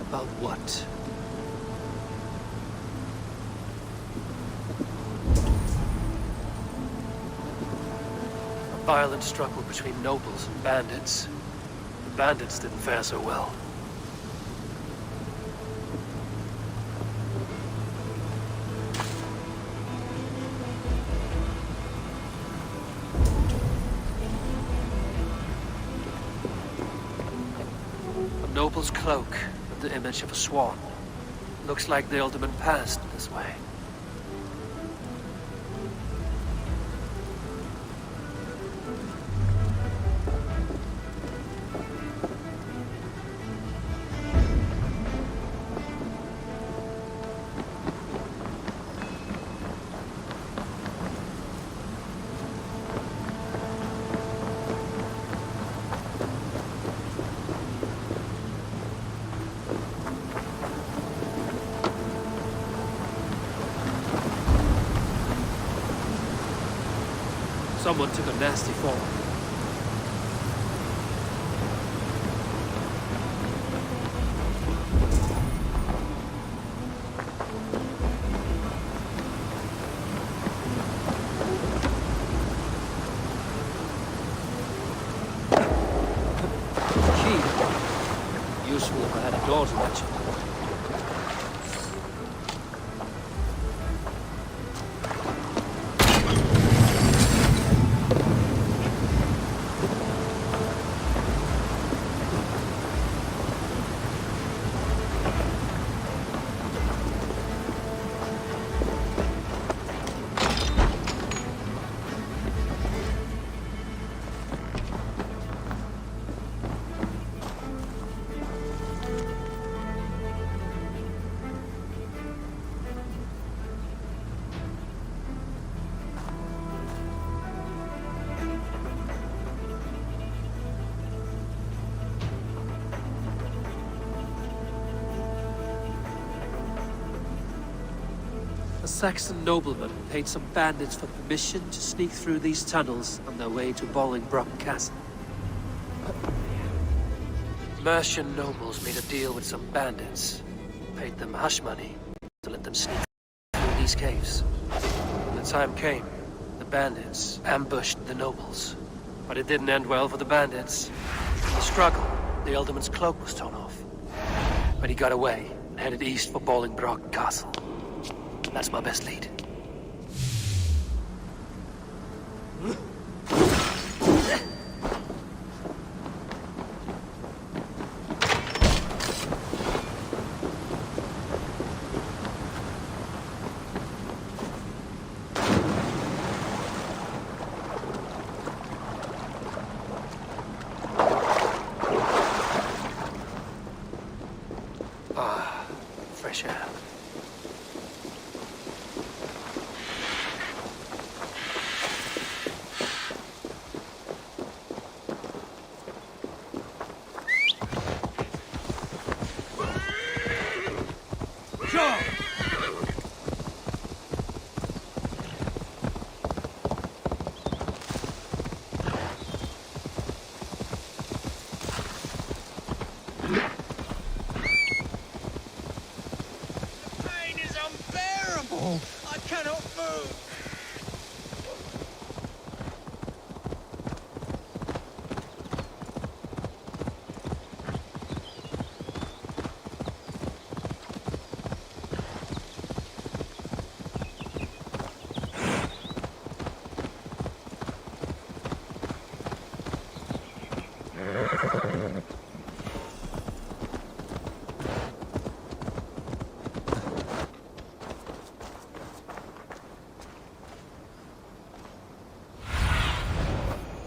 About what? A violent struggle between nobles and bandits. The bandits didn't fare so well. A noble's cloak with the image of a swan. Looks like the alderman passed this way. Someone took a nasty fall. Key. Useful if I had a door to watch it. A Saxon nobleman paid some bandits for permission to sneak through these tunnels on their way to Bolingbroke Castle. Mercian nobles made a deal with some bandits, paid them hush money to let them sneak through these caves. When the time came, the bandits ambushed the nobles. But it didn't end well for the bandits. In the struggle, the alderman's cloak was torn off. But he got away and headed east for Bolingbroke Castle. That's my best lead. Ah, fresh air. I cannot move!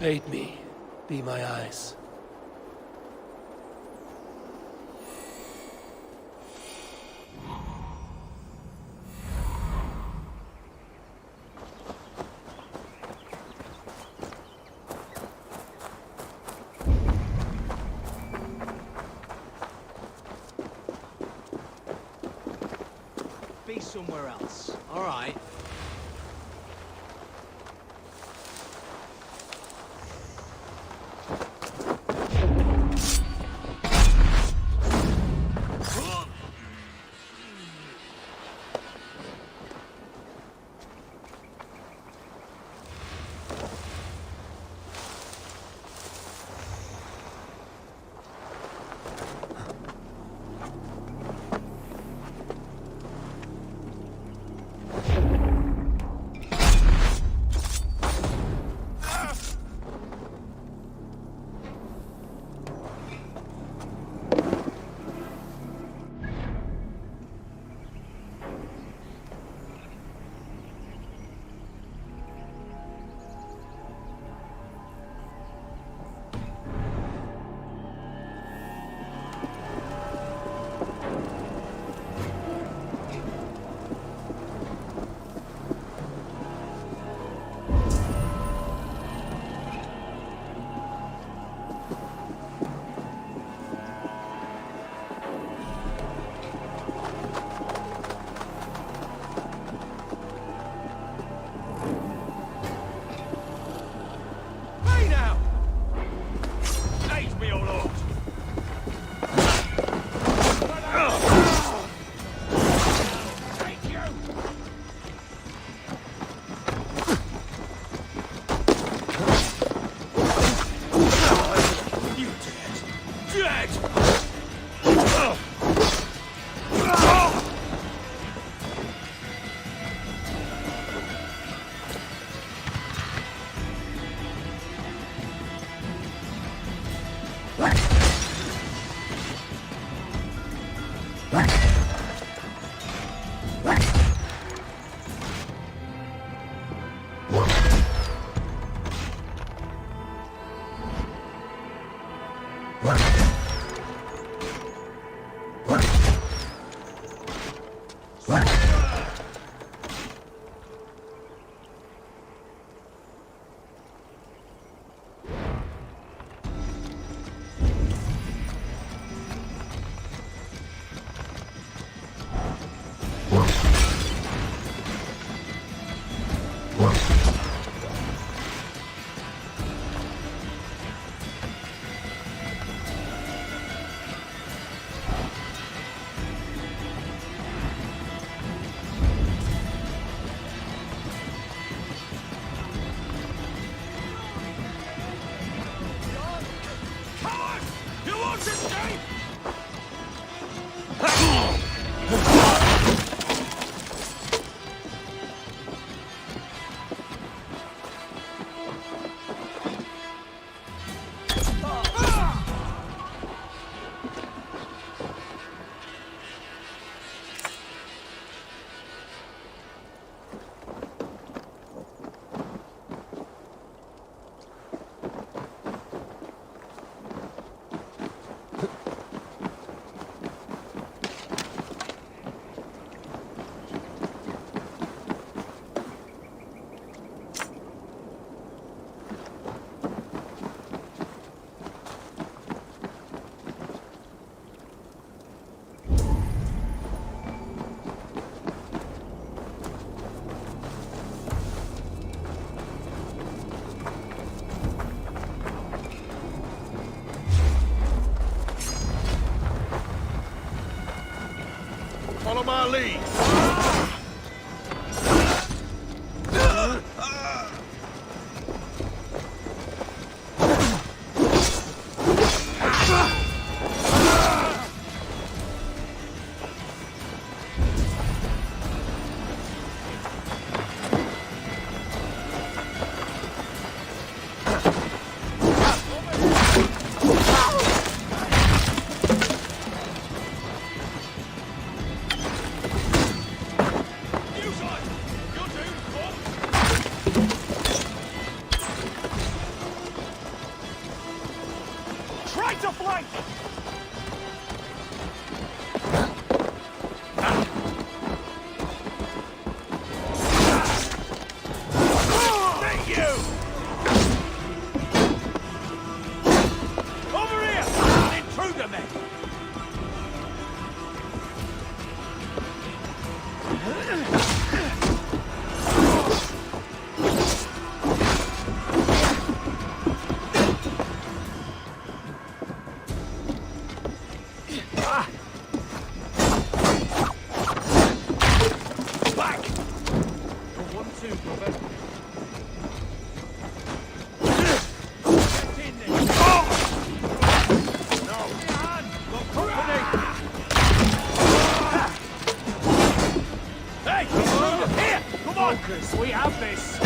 Aid me. Be my eyes. Be somewhere else. All right. Follow my lead. Try to flank! Thank you! Over here! An intruder, men! We have this!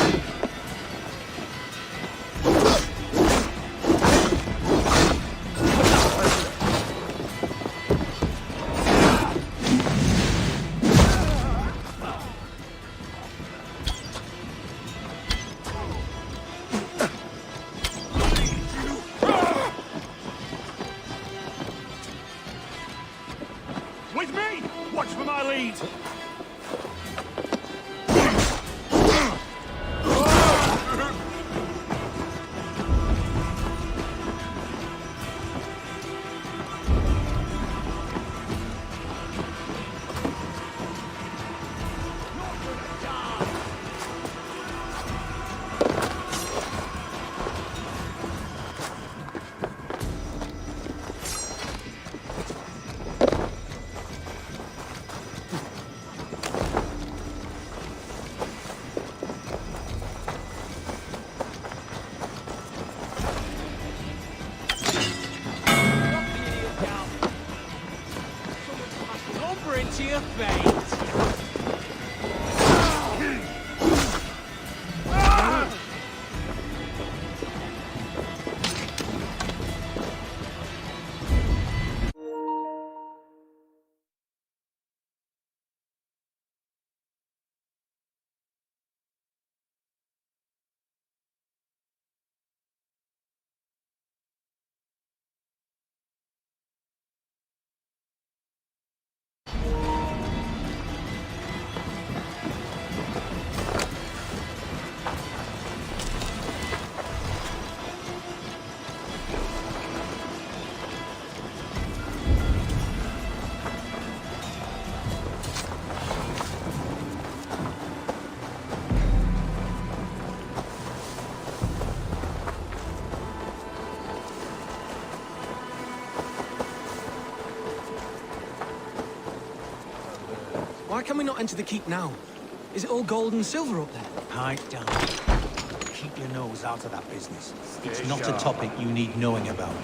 With me! Watch for my lead! Why can we not enter the keep now? Is it all gold and silver up there? Pipe down. Keep your nose out of that business. It's not a topic you need knowing about.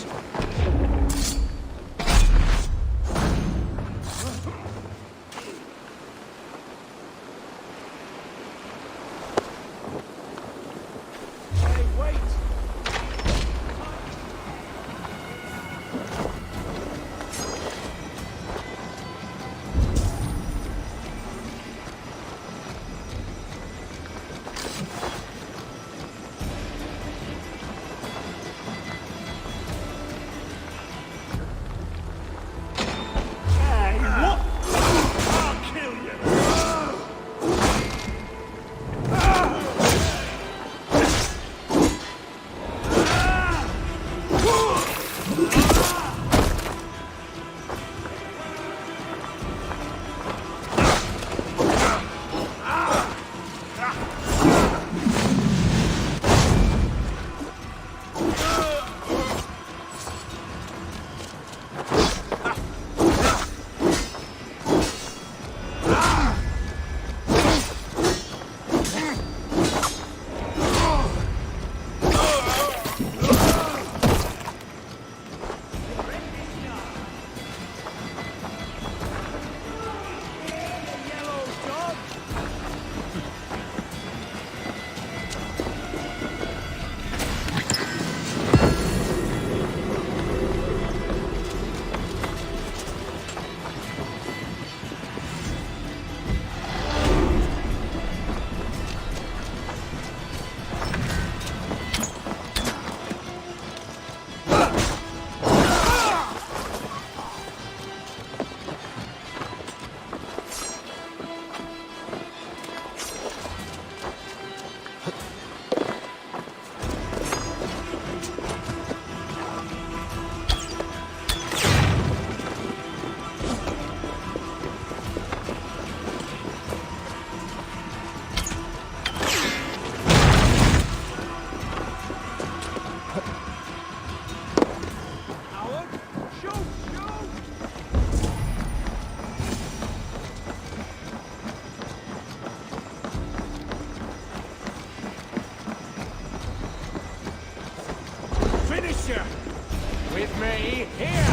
With me, here!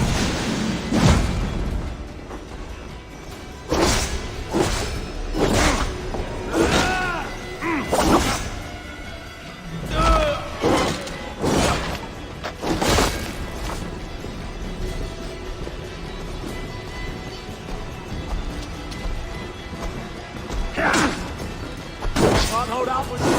Can't hold out with you.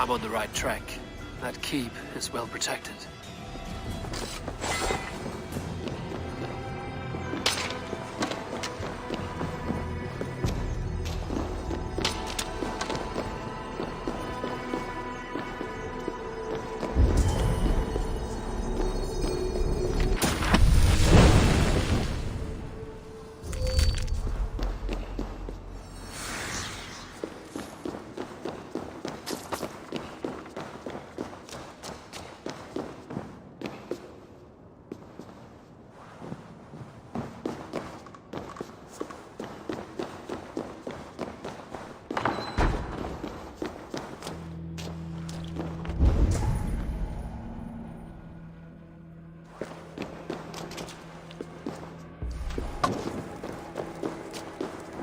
I'm on the right track. That keep is well protected.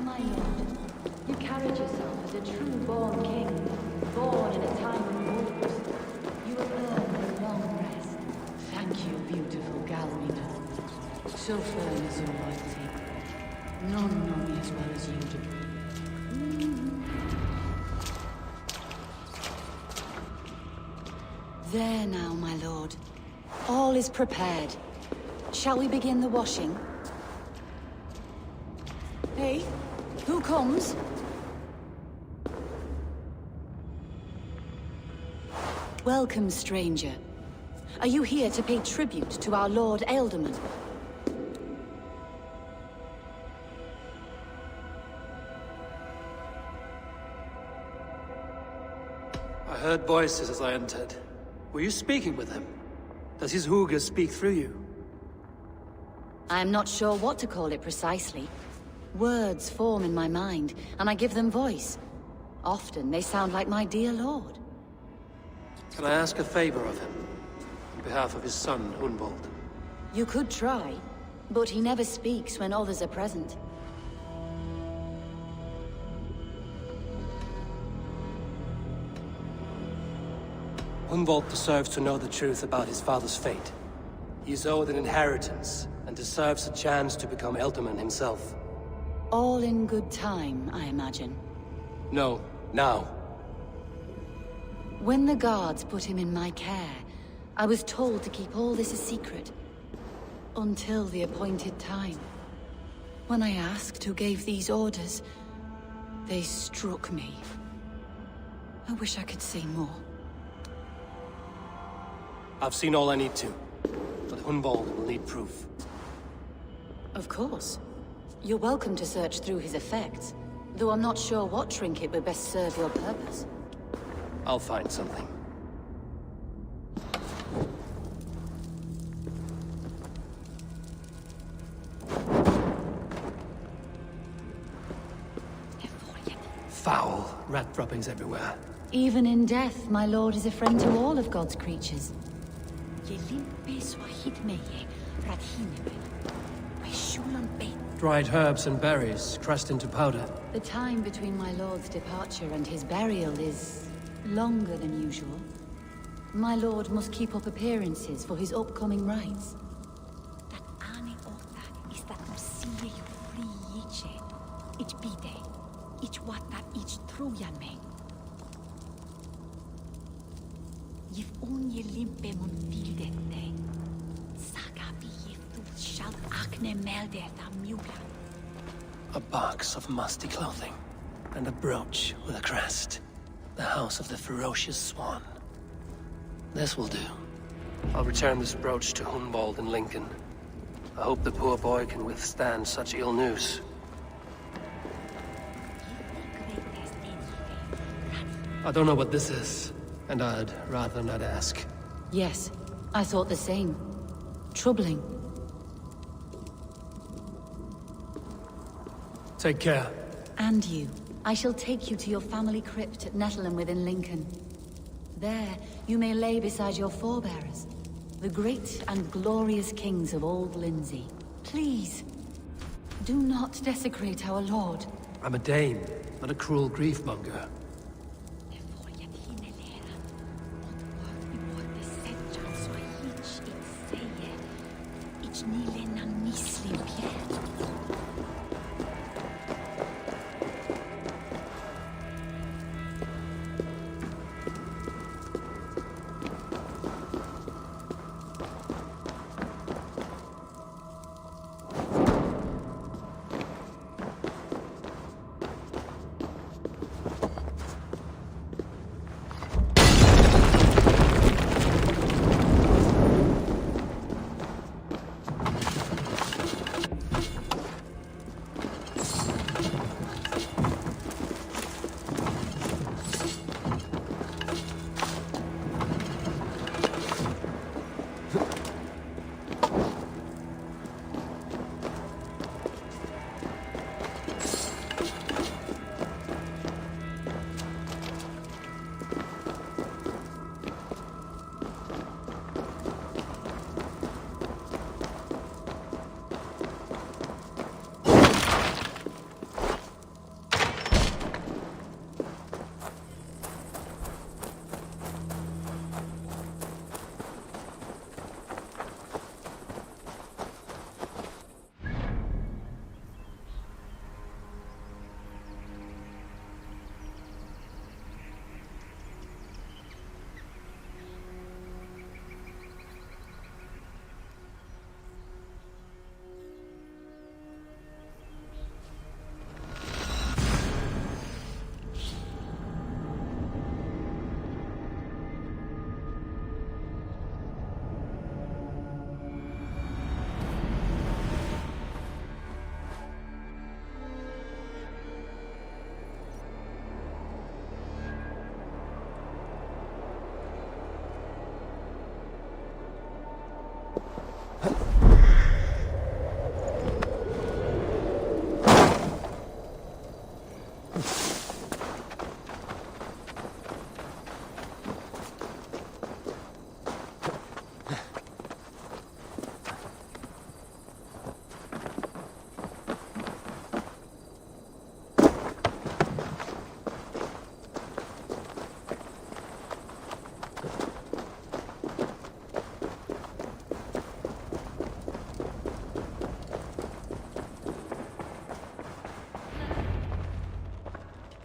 My lord, you carried yourself as a true-born king. born in a time of wolves. You have earned a long rest. Thank you, beautiful Galmina. So firm is your loyalty. None know me as well as you do. There now, my lord. All is prepared. Shall we begin the washing? Hey, who comes? Welcome, stranger. Are you here to pay tribute to our Lord Ealdorman? I heard voices as I entered. Were you speaking with him? Does his hooga speak through you? I am not sure what to call it precisely. Words form in my mind, and I give them voice. Often they sound like my dear lord. Can I ask a favor of him? On behalf of his son, Hunwald. You could try, but he never speaks when others are present. Hunwald deserves to know the truth about his father's fate. He is owed an inheritance, and deserves a chance to become Ealdorman himself. All in good time, I imagine. No, now. When the guards put him in my care, I was told to keep all this a secret. Until the appointed time. When I asked who gave these orders, they struck me. I wish I could say more. I've seen all I need to, but Hunwald will need proof. Of course. You're welcome to search through his effects, though I'm not sure what trinket would best serve your purpose. I'll find something. Foul rat droppings everywhere. Even in death, my lord is a friend to all of God's creatures. Dried herbs and berries, crushed into powder. The time between my lord's departure and his burial is longer than usual. My lord must keep up appearances for his upcoming rites. A box of musty clothing, and a brooch with a crest. The house of the ferocious swan. This will do. I'll return this brooch to Hunwald in Lincoln. I hope the poor boy can withstand such ill news. I don't know what this is, and I'd rather not ask. Yes, I thought the same. Troubling. Take care. And you. I shall take you to your family crypt at Nettleton within Lincoln. There, you may lay beside your forebearers, the great and glorious kings of Old Lindsey. Please, do not desecrate our lord. I'm a Dane, not a cruel grief-monger.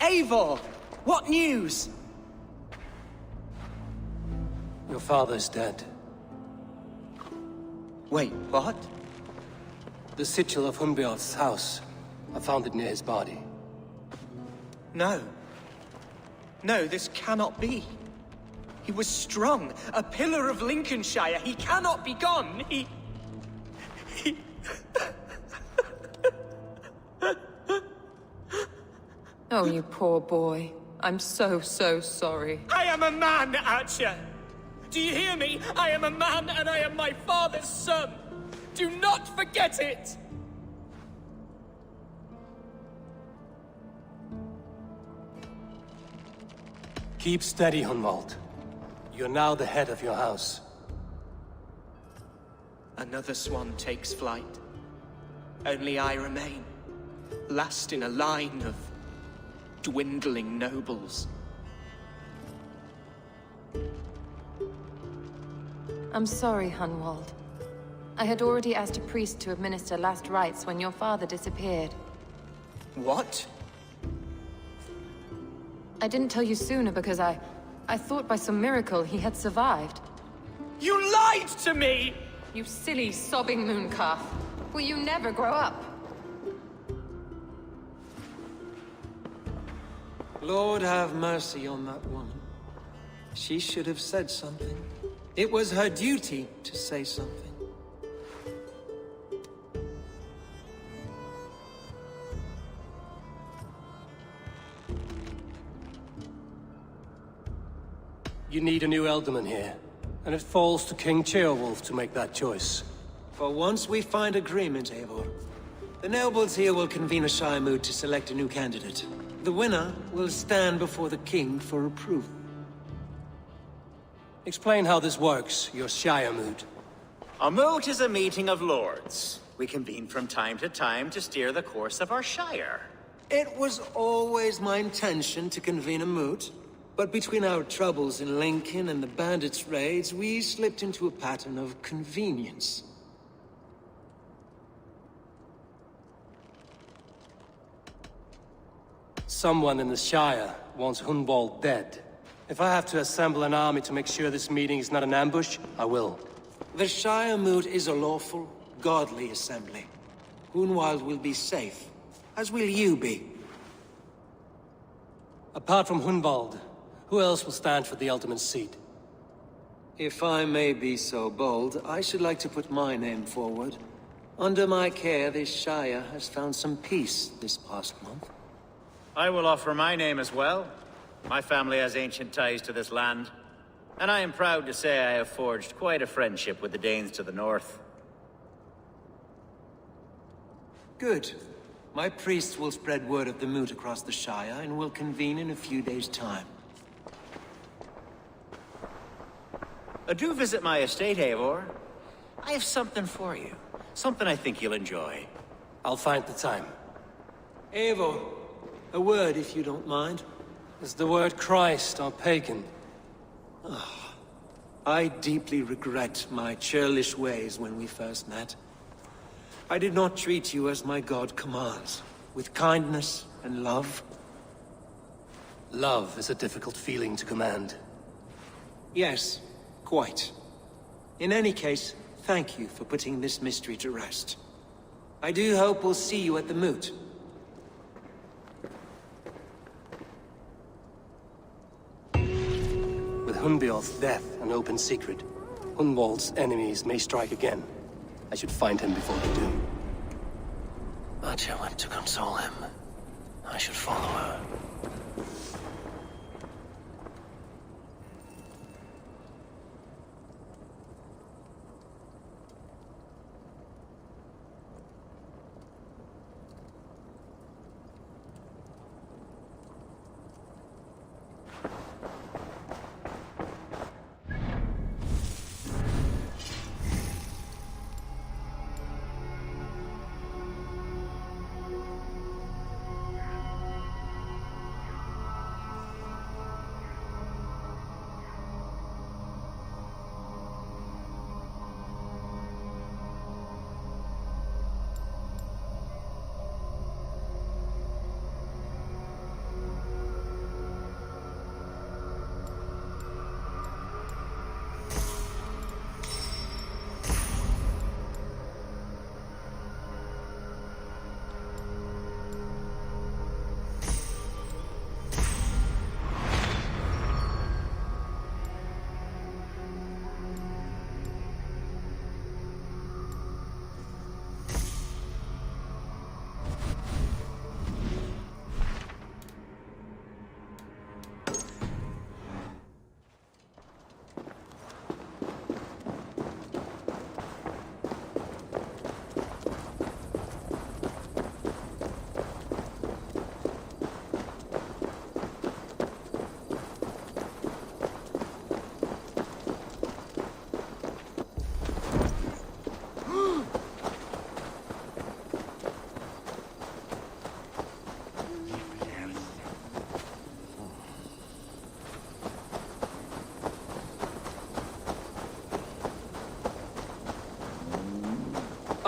Eivor! What news? Your father is dead. Wait, what? The sigil of Hunbeorth's house. I found it near his body. No. No, this cannot be. He was strong, a pillar of Lincolnshire. He cannot be gone. He... Oh, you poor boy. I'm so sorry. I am a man, Archer! Do you hear me? I am a man and I am my father's son! Do not forget it! Keep steady, Hunwald. You're now the head of your house. Another swan takes flight. Only I remain, last in a line of dwindling nobles. I'm sorry, Hunwald. I had already asked a priest to administer last rites when your father disappeared. What? I didn't tell you sooner because I thought by some miracle he had survived. You lied to me! You silly, sobbing mooncalf. Will you never grow up? Lord have mercy on that woman. She should have said something. It was her duty to say something. You need a new Elderman here, and it falls to King Ceolwulf to make that choice. For once we find agreement, Eivor. The nobles here will convene a Shire Moot to select a new candidate. The winner will stand before the king for approval. Explain how this works, your Shire Moot. A moot is a meeting of lords. We convene from time to time to steer the course of our shire. It was always my intention to convene a moot, but between our troubles in Lincoln and the bandits' raids, we slipped into a pattern of convenience. Someone in the Shire wants Hunwald dead. If I have to assemble an army to make sure this meeting is not an ambush, I will. The Shire Moot is a lawful, godly assembly. Hunwald will be safe, as will you be. Apart from Hunwald, who else will stand for the ultimate seat? If I may be so bold, I should like to put my name forward. Under my care, this Shire has found some peace this past month. I will offer my name as well. My family has ancient ties to this land, and I am proud to say I have forged quite a friendship with the Danes to the north. Good. My priest will spread word of the moot across the Shire, and will convene in a few days' time. Do visit my estate, Eivor. I have something for you. Something I think you'll enjoy. I'll find the time. Eivor, a word if you don't mind. Is the word Christ or pagan? I deeply regret my churlish ways when we first met. I did not treat you as my god commands, with kindness and love. Love is a difficult feeling to command. Yes, quite. In any case, thank you for putting this mystery to rest. I do hope we'll see you at the moot. With Hunbeorth's death an open secret, Hunwald's enemies may strike again. I should find him before they do. Archer went to console him. I should follow her.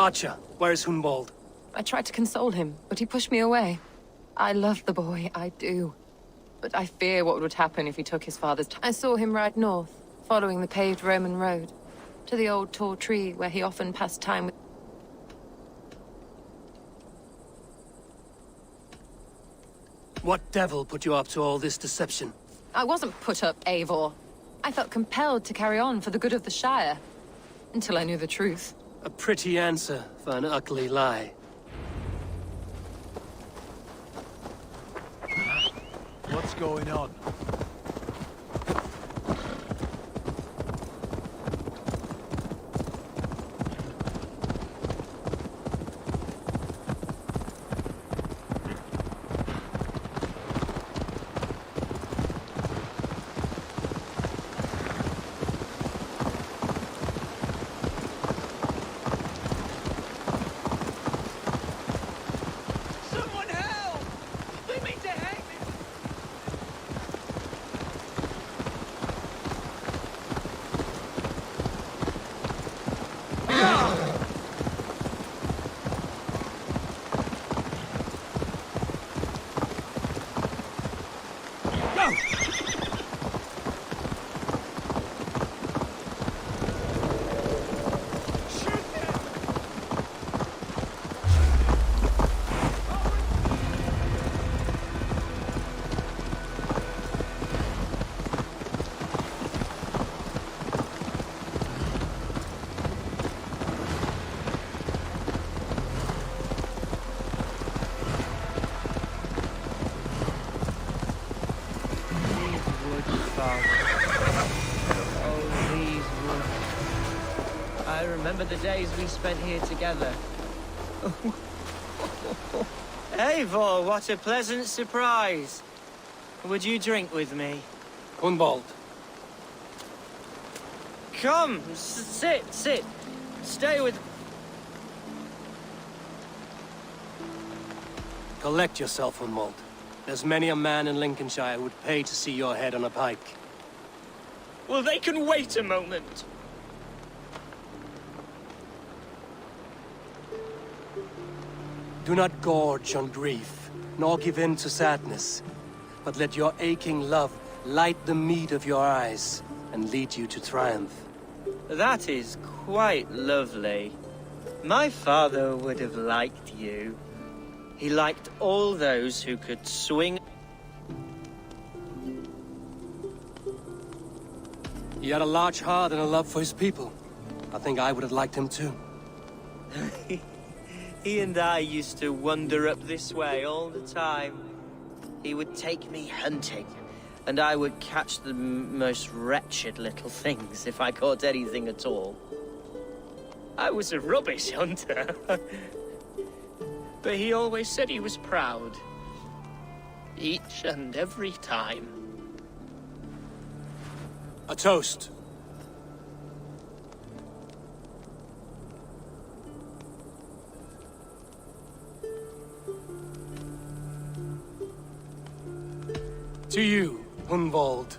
Archer, where is Hunwald? I tried to console him, but he pushed me away. I love the boy, I do. But I fear what would happen if he took his father's I saw him ride north, following the paved Roman road, to the old tall tree where he often passed time with... What devil put you up to all this deception? I wasn't put up, Eivor. I felt compelled to carry on for the good of the Shire. Until I knew the truth. A pretty answer for an ugly lie. What's going on? I remember the days we spent here together. Eivor, what a pleasant surprise. Would you drink with me? Hunwald. Come, sit. Stay with... Collect yourself, Hunwald. There's many a man in Lincolnshire who would pay to see your head on a pike. Well, they can wait a moment. Do not gorge on grief, nor give in to sadness, but let your aching love light the mead of your eyes and lead you to triumph. That is quite lovely. My father would have liked you. He liked all those who could swing... He had a large heart and a love for his people. I think I would have liked him too. He and I used to wander up this way all the time. He would take me hunting, and I would catch the most wretched little things if I caught anything at all. I was a rubbish hunter. But he always said he was proud. Each and every time. A toast. To you, Hunwald.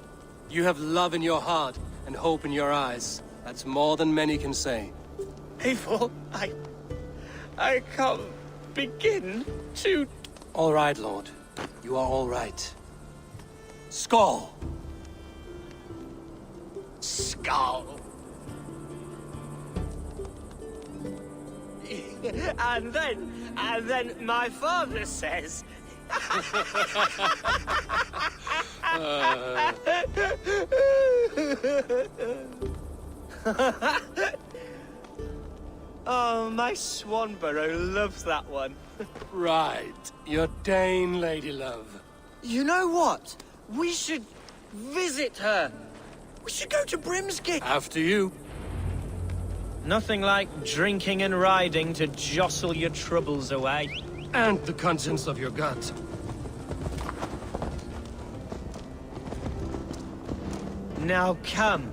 You have love in your heart and hope in your eyes. That's more than many can say. Eivor, I can't begin to... All right, Lord. You are all right. Skull! Skull. And then my father says... Oh, my Swanborough loves that one. Right. Your Dane lady love. You know what? We should visit her. We should go to Brimsgate. After you. Nothing like drinking and riding to jostle your troubles away. And the contents of your gut. Now come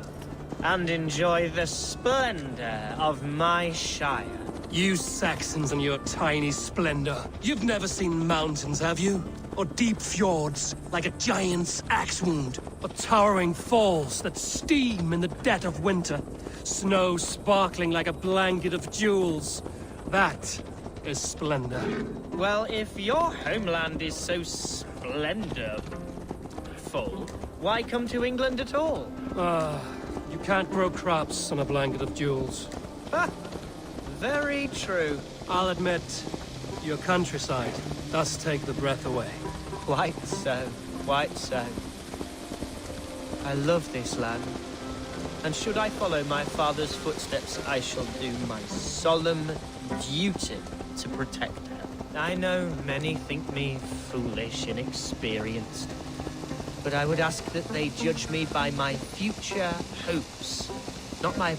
and enjoy the splendor of my Shire. You Saxons and your tiny splendor. You've never seen mountains, have you? Or deep fjords, like a giant's axe wound? Or towering falls that steam in the dead of winter? Snow sparkling like a blanket of jewels? That is splendor. Well, if your homeland is so splendorful, why come to England at all? You can't grow crops on a blanket of jewels. Ha! Very true. I'll admit, your countryside does take the breath away. Quite so, quite so. I love this land. And should I follow my father's footsteps, I shall do my solemn duty to protect her. I know many think me foolish, inexperienced, but I would ask that they judge me by my future hopes, not my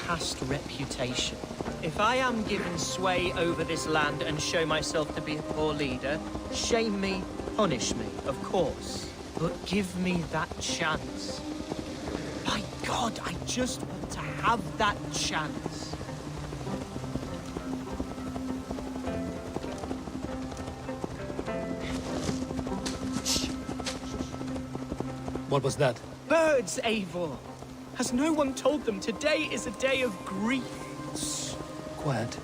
past reputation. If I am given sway over this land and show myself to be a poor leader, shame me, punish me, of course, but give me that chance. My God, I just want to have that chance. What was that? Birds, Eivor! Has no one told them today is a day of grief? Quiet.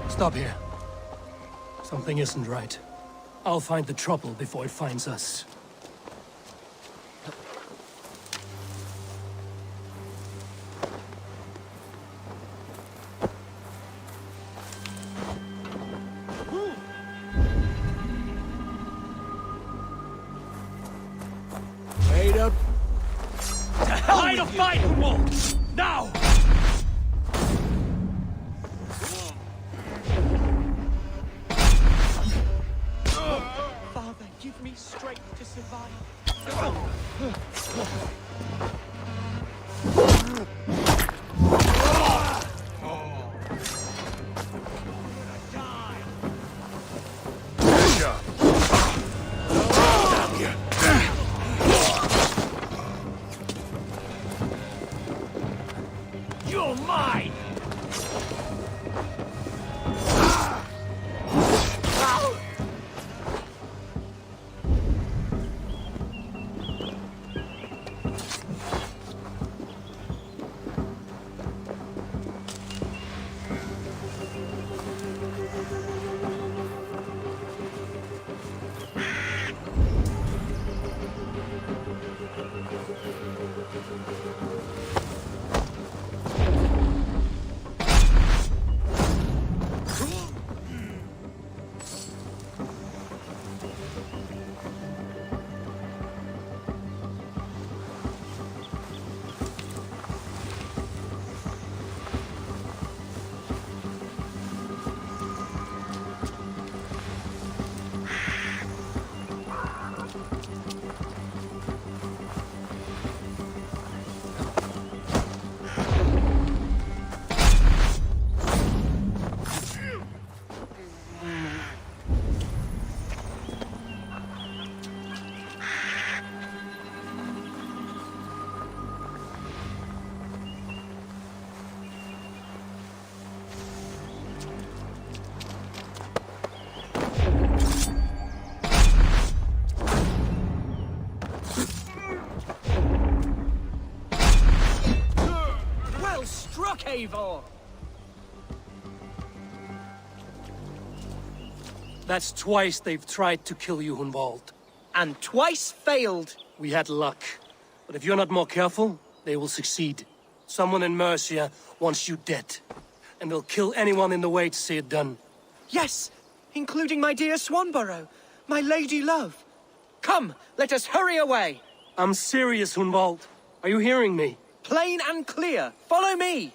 Stop here. Something isn't right. I'll find the trouble before it finds us. Wait up. To hell with you! Fight, Wolf! Now! Father, give me strength to survive. You're mine! Eivor! That's twice they've tried to kill you, Hunwald. And twice failed. We had luck. But if you're not more careful, they will succeed. Someone in Mercia wants you dead. And they'll kill anyone in the way to see it done. Yes, including my dear Swanborough, my lady love. Come, let us hurry away. I'm serious, Hunwald. Are you hearing me? Plain and clear. Follow me.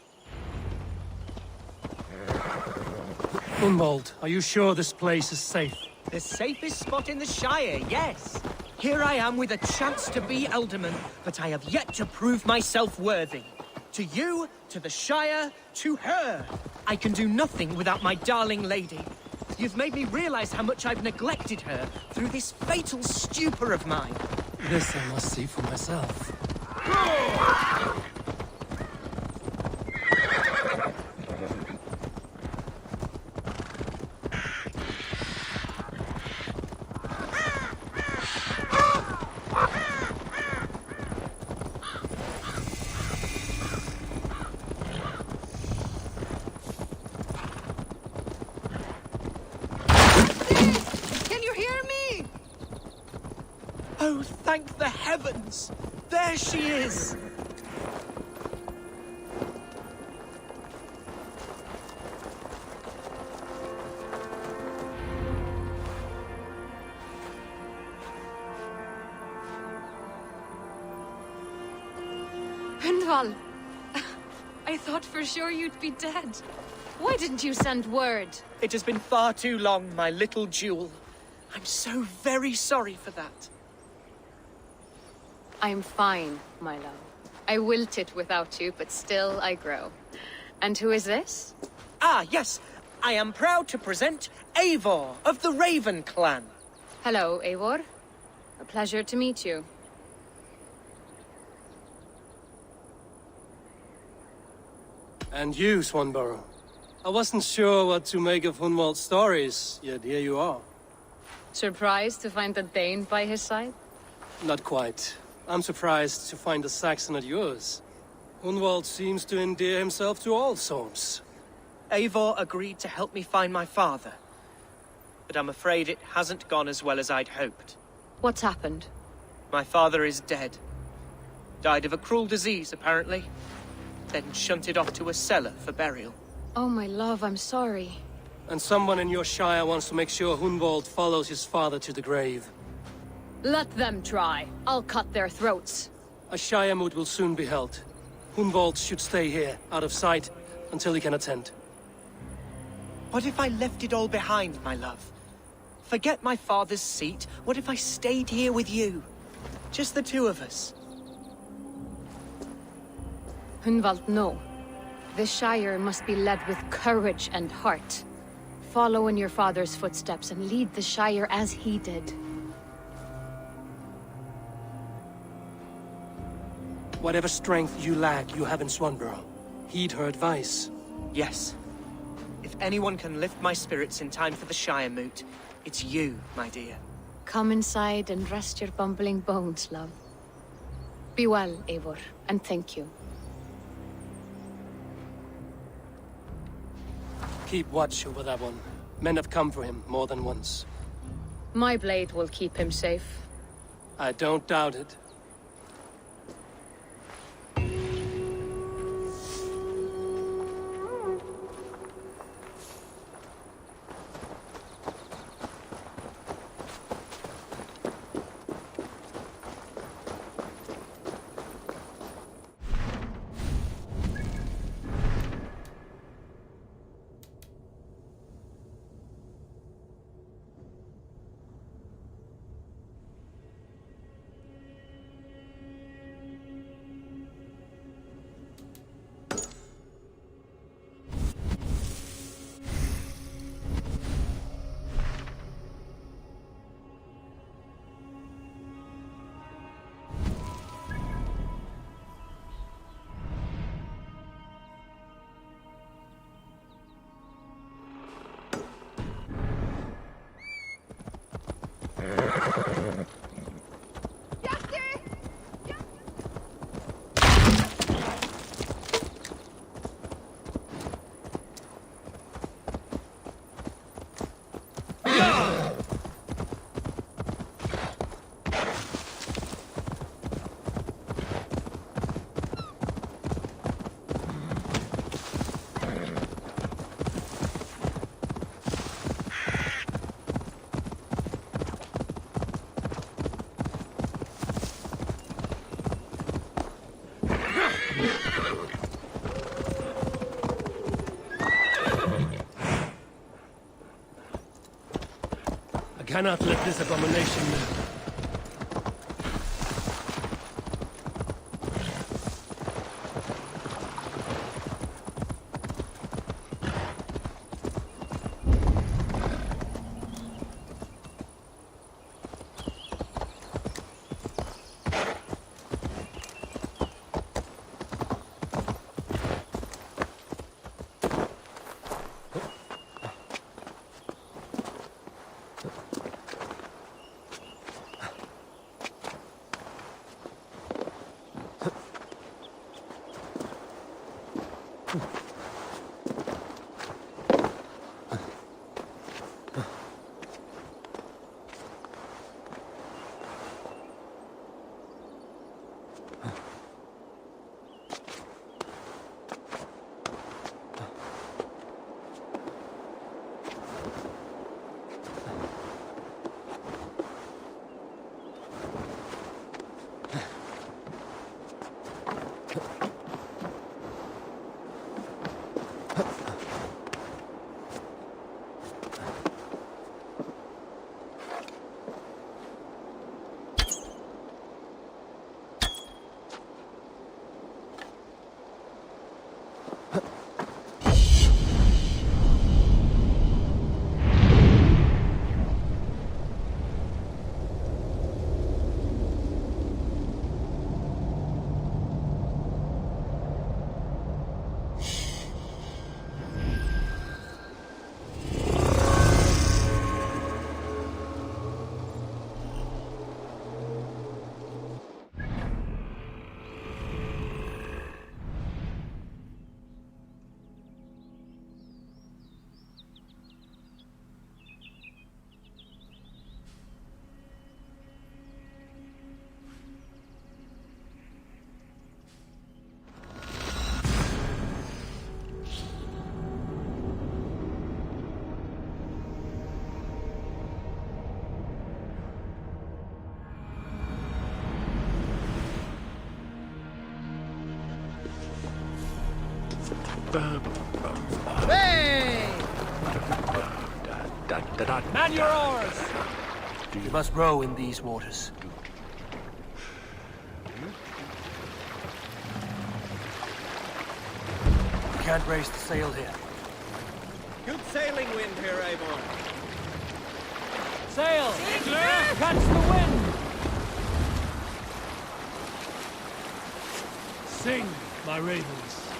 Hunwald, are you sure this place is safe? The safest spot in the Shire, yes. Here I am with a chance to be Alderman, but I have yet to prove myself worthy. To you, to the Shire, to her. I can do nothing without my darling lady. You've made me realize how much I've neglected her through this fatal stupor of mine. This I must see for myself. Oh, thank the heavens! There she is! Hundwald! I thought for sure you'd be dead. Why didn't you send word? It has been far too long, my little jewel. I'm so very sorry for that. I'm fine, my love. I wilted without you, but still I grow. And who is this? Ah, yes. I am proud to present Eivor of the Raven clan. Hello, Eivor. A pleasure to meet you. And you, Swanborough. I wasn't sure what to make of Hunwald's stories, yet here you are. Surprised to find a Dane by his side? Not quite. I'm surprised to find a Saxon at yours. Hunwald seems to endear himself to all sorts. Eivor agreed to help me find my father. But I'm afraid it hasn't gone as well as I'd hoped. What's happened? My father is dead. Died of a cruel disease, apparently. Then shunted off to a cellar for burial. Oh, my love, I'm sorry. And someone in your shire wants to make sure Hunwald follows his father to the grave. Let them try. I'll cut their throats. A shire moot will soon be held. Hunwald should stay here, out of sight, until he can attend. What if I left it all behind, my love? Forget my father's seat. What if I stayed here with you? Just the two of us. Hunwald, no. The Shire must be led with courage and heart. Follow in your father's footsteps and lead the Shire as he did. Whatever strength you lack, you have in Swanborough. Heed her advice. Yes. If anyone can lift my spirits in time for the Shire moot, it's you, my dear. Come inside and rest your bumbling bones, love. Be well, Eivor, and thank you. Keep watch over that one. Men have come for him more than once. My blade will keep him safe. I don't doubt it. I cannot let this abomination live. Hey! Man your oars! You must row in these waters. You can't raise the sail here. Good sailing wind here, Eivor. Sail! Catch the wind! Sing, my ravens.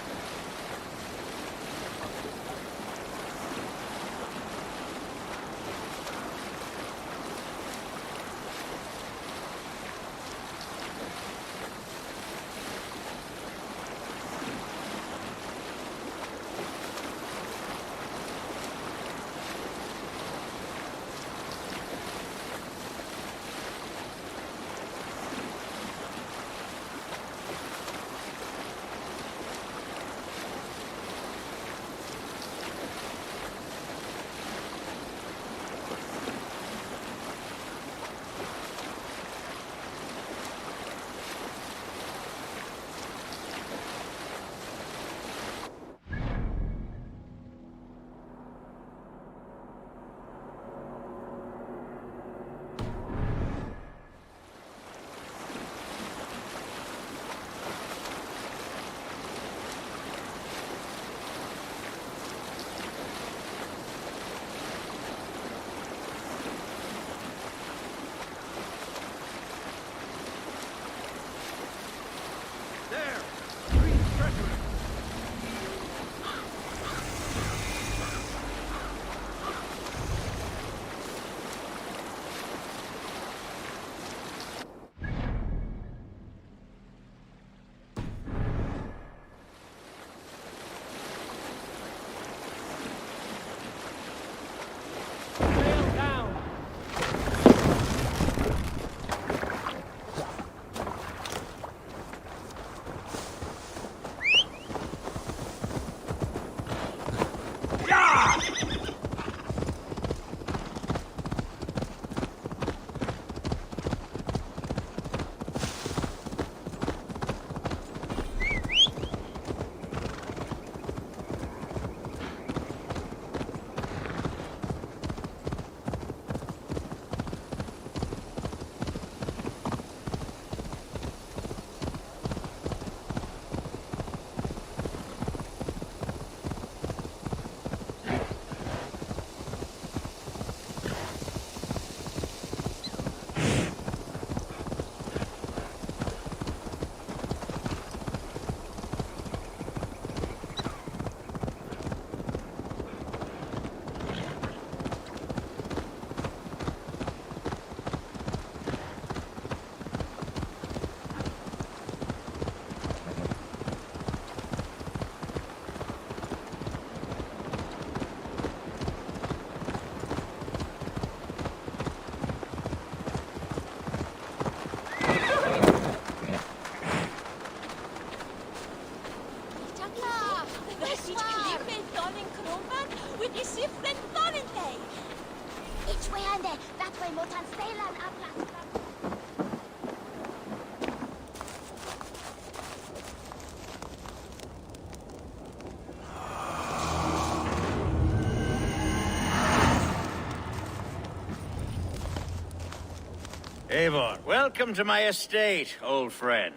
Eivor, welcome to my estate, old friend.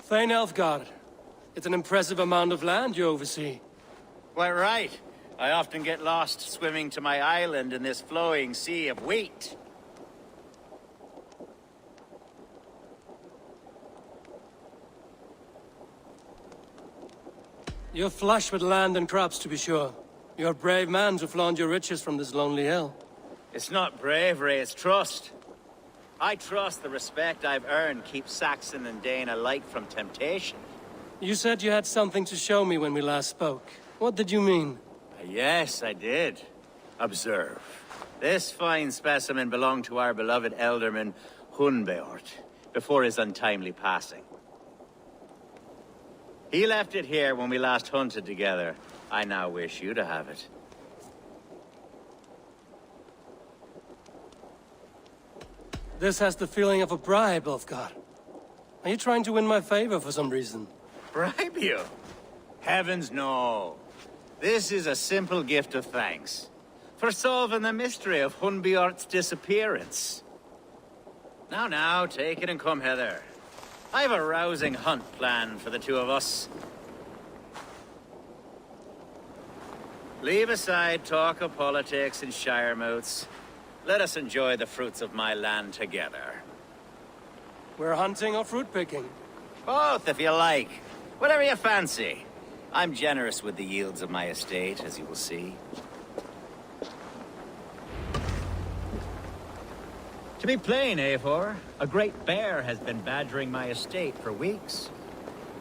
Thane Elfgard. It's an impressive amount of land you oversee. Quite right. I often get lost swimming to my island in this flowing sea of wheat. You're flush with land and crops, to be sure. You're a brave man to flaunt your riches from this lonely hill. It's not bravery, it's trust. I trust the respect I've earned keeps Saxon and Dane alike from temptation. You said you had something to show me when we last spoke. What did you mean? Yes, I did. Observe. This fine specimen belonged to our beloved elderman, Hunbeort, before his untimely passing. He left it here when we last hunted together. I now wish you to have it. This has the feeling of a bribe, Ulfgar. Are you trying to win my favor for some reason? Bribe you? Heavens, no. This is a simple gift of thanks for solving the mystery of Hunbeort's disappearance. Now, take it and come hither. I have a rousing hunt planned for the two of us. Leave aside talk of politics and shire moats. Let us enjoy the fruits of my land together. We're hunting or fruit picking? Both, if you like. Whatever you fancy. I'm generous with the yields of my estate, as you will see. To be plain, Eivor, a great bear has been badgering my estate for weeks.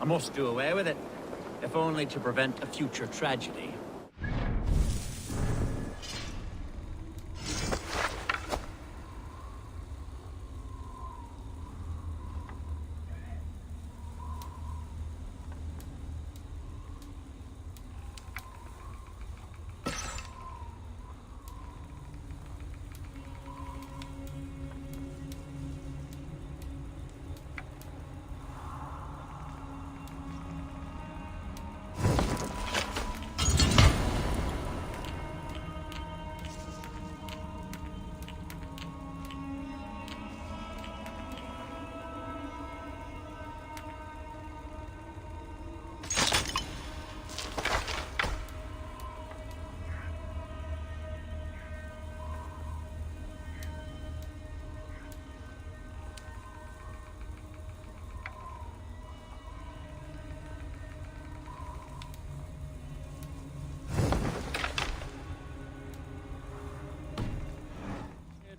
I must do away with it, if only to prevent a future tragedy.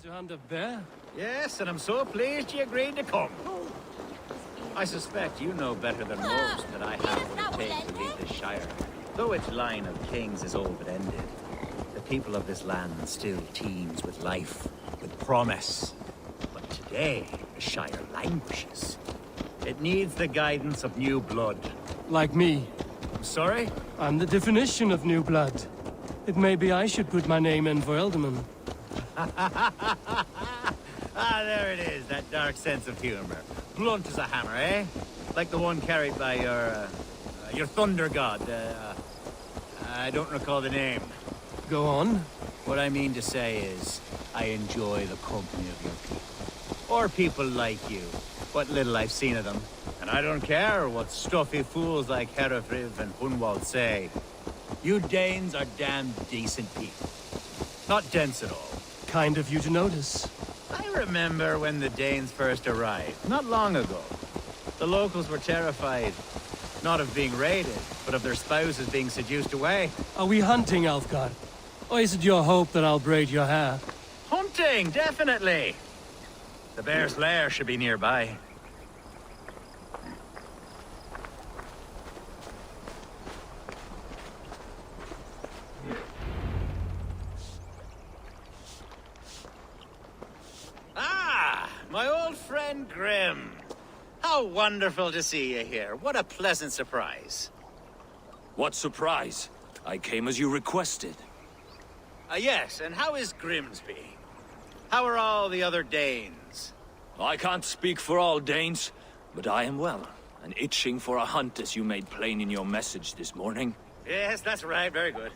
To hunt a bear? Yes, and I'm so pleased you agreed to come. I suspect you know better than most that I have what it takes to lead this shire. Though its line of kings is all but ended, the people of this land still teems with life, with promise. But today, the shire languishes. It needs the guidance of new blood. Like me. I'm sorry? I'm the definition of new blood. It may be I should put my name in for Elderman. There it is, that dark sense of humor. Blunt as a hammer, eh? Like the one carried by your thunder god. I don't recall the name. Go on. What I mean to say is, I enjoy the company of your people. Or people like you. What little I've seen of them. And I don't care what stuffy fools like Herefriv and Hunwald say. You Danes are damn decent people. Not dense at all. Kind of you to notice. I remember when the Danes first arrived, not long ago. The locals were terrified, not of being raided, but of their spouses being seduced away. Are we hunting, Alfgard? Or is it your hope that I'll braid your hair? Hunting, definitely! The bear's lair should be nearby. My old friend Grim. How wonderful to see you here. What a pleasant surprise. What surprise? I came as you requested. Yes, and how is Grimsby? How are all the other Danes? I can't speak for all Danes, but I am well, and itching for a hunt as you made plain in your message this morning. Yes, that's right. Very good.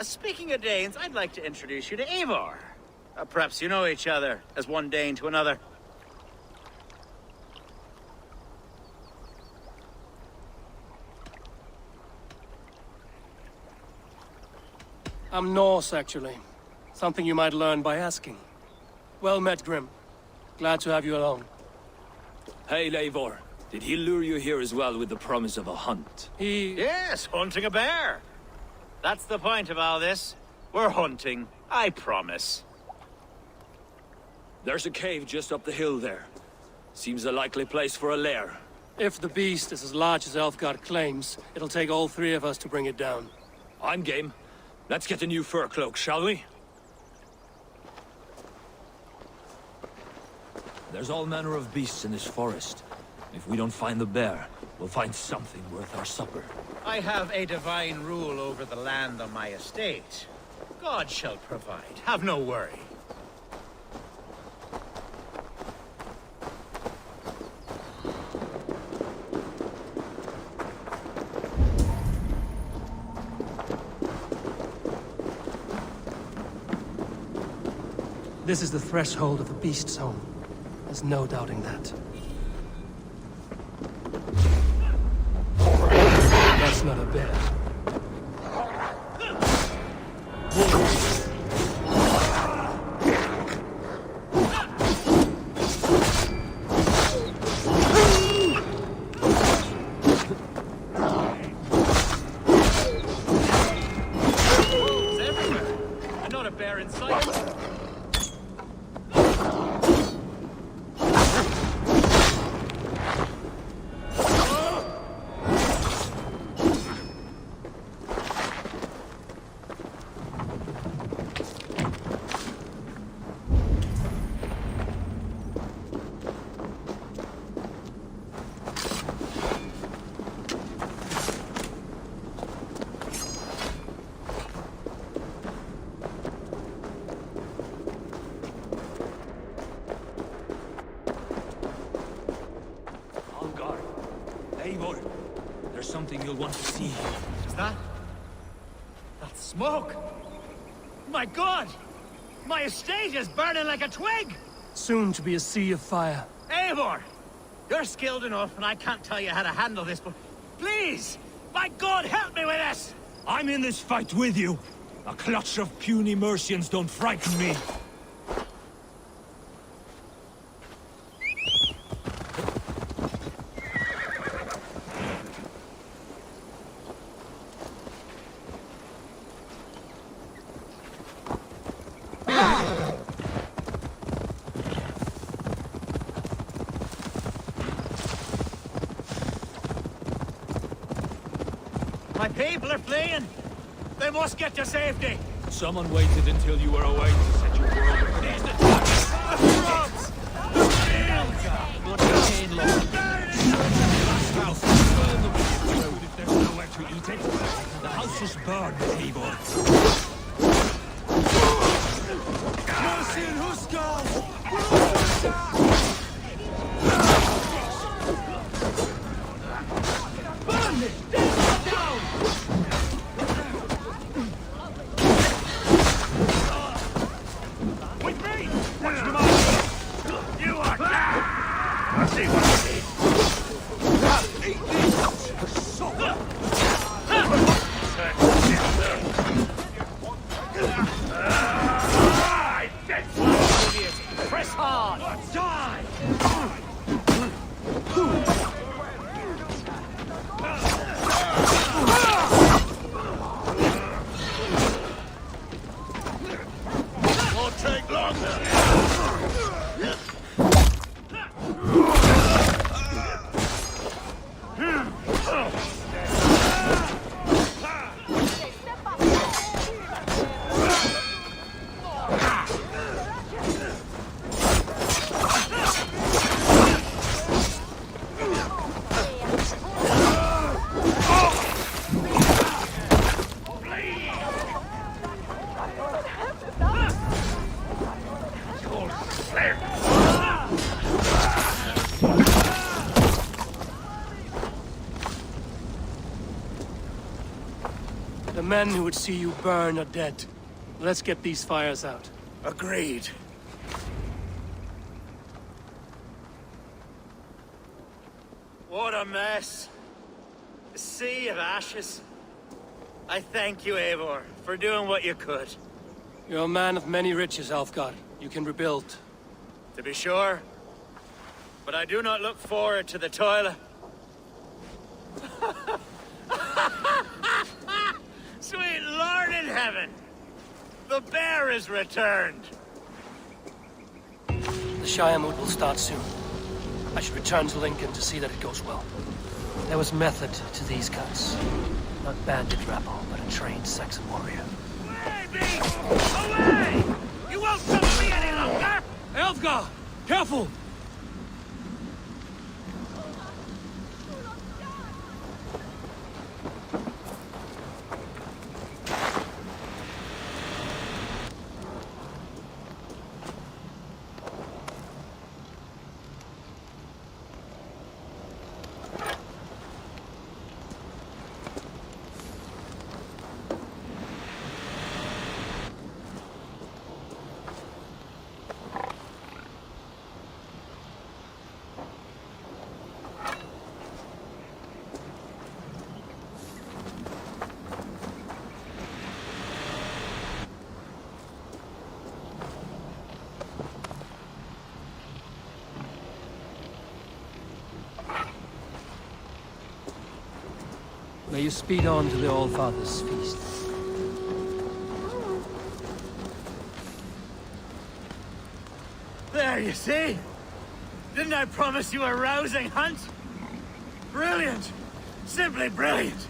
Speaking of Danes, I'd like to introduce you to Eivor. Perhaps you know each other, as one Dane to another. I'm Norse, actually. Something you might learn by asking. Well met, Grim. Glad to have you along. Hey, Eivor. Did he lure you here as well with the promise of a hunt? Yes, hunting a bear. That's the point of all this. We're hunting, I promise. There's a cave just up the hill there. Seems a likely place for a lair. If the beast is as large as Elfgard claims, it'll take all three of us to bring it down. I'm game. Let's get a new fur cloak, shall we? There's all manner of beasts in this forest. If we don't find the bear, we'll find something worth our supper. I have a divine rule over the land on my estate. God shall provide. Have no worry. This is the threshold of the beast's home. There's no doubting that. That's not a bear. It's everywhere. And not a bear in sight. Eivor, there's something you'll want to see. Is that smoke? My God! My estate is burning like a twig! Soon to be a sea of fire. Eivor! You're skilled enough, and I can't tell you how to handle this, but please! My God, help me with this! I'm in this fight with you. A clutch of puny Mercians don't frighten me. My people are fleeing! They must get to safety! Someone waited until you were away to set your world ablaze. If there's nowhere to eat it, the house is burned, Eivor. Press hard! Die! Won't take longer. The men who would see you burn are dead. Let's get these fires out. Agreed. What a mess. A sea of ashes. I thank you, Eivor, for doing what you could. You're a man of many riches, Alfgar. You can rebuild. To be sure. But I do not look forward to the toil. Sweet Lord in heaven! The bear is returned! The Shire moot will start soon. I should return to Lincoln to see that it goes well. There was method to these cuts. Not bandit rabble, but a trained Saxon warrior. Away, beast! Away! You won't trouble me any longer! Elfgar! Careful! May you speed on to the All-Father's feast. There, you see? Didn't I promise you a rousing hunt? Brilliant! Simply brilliant!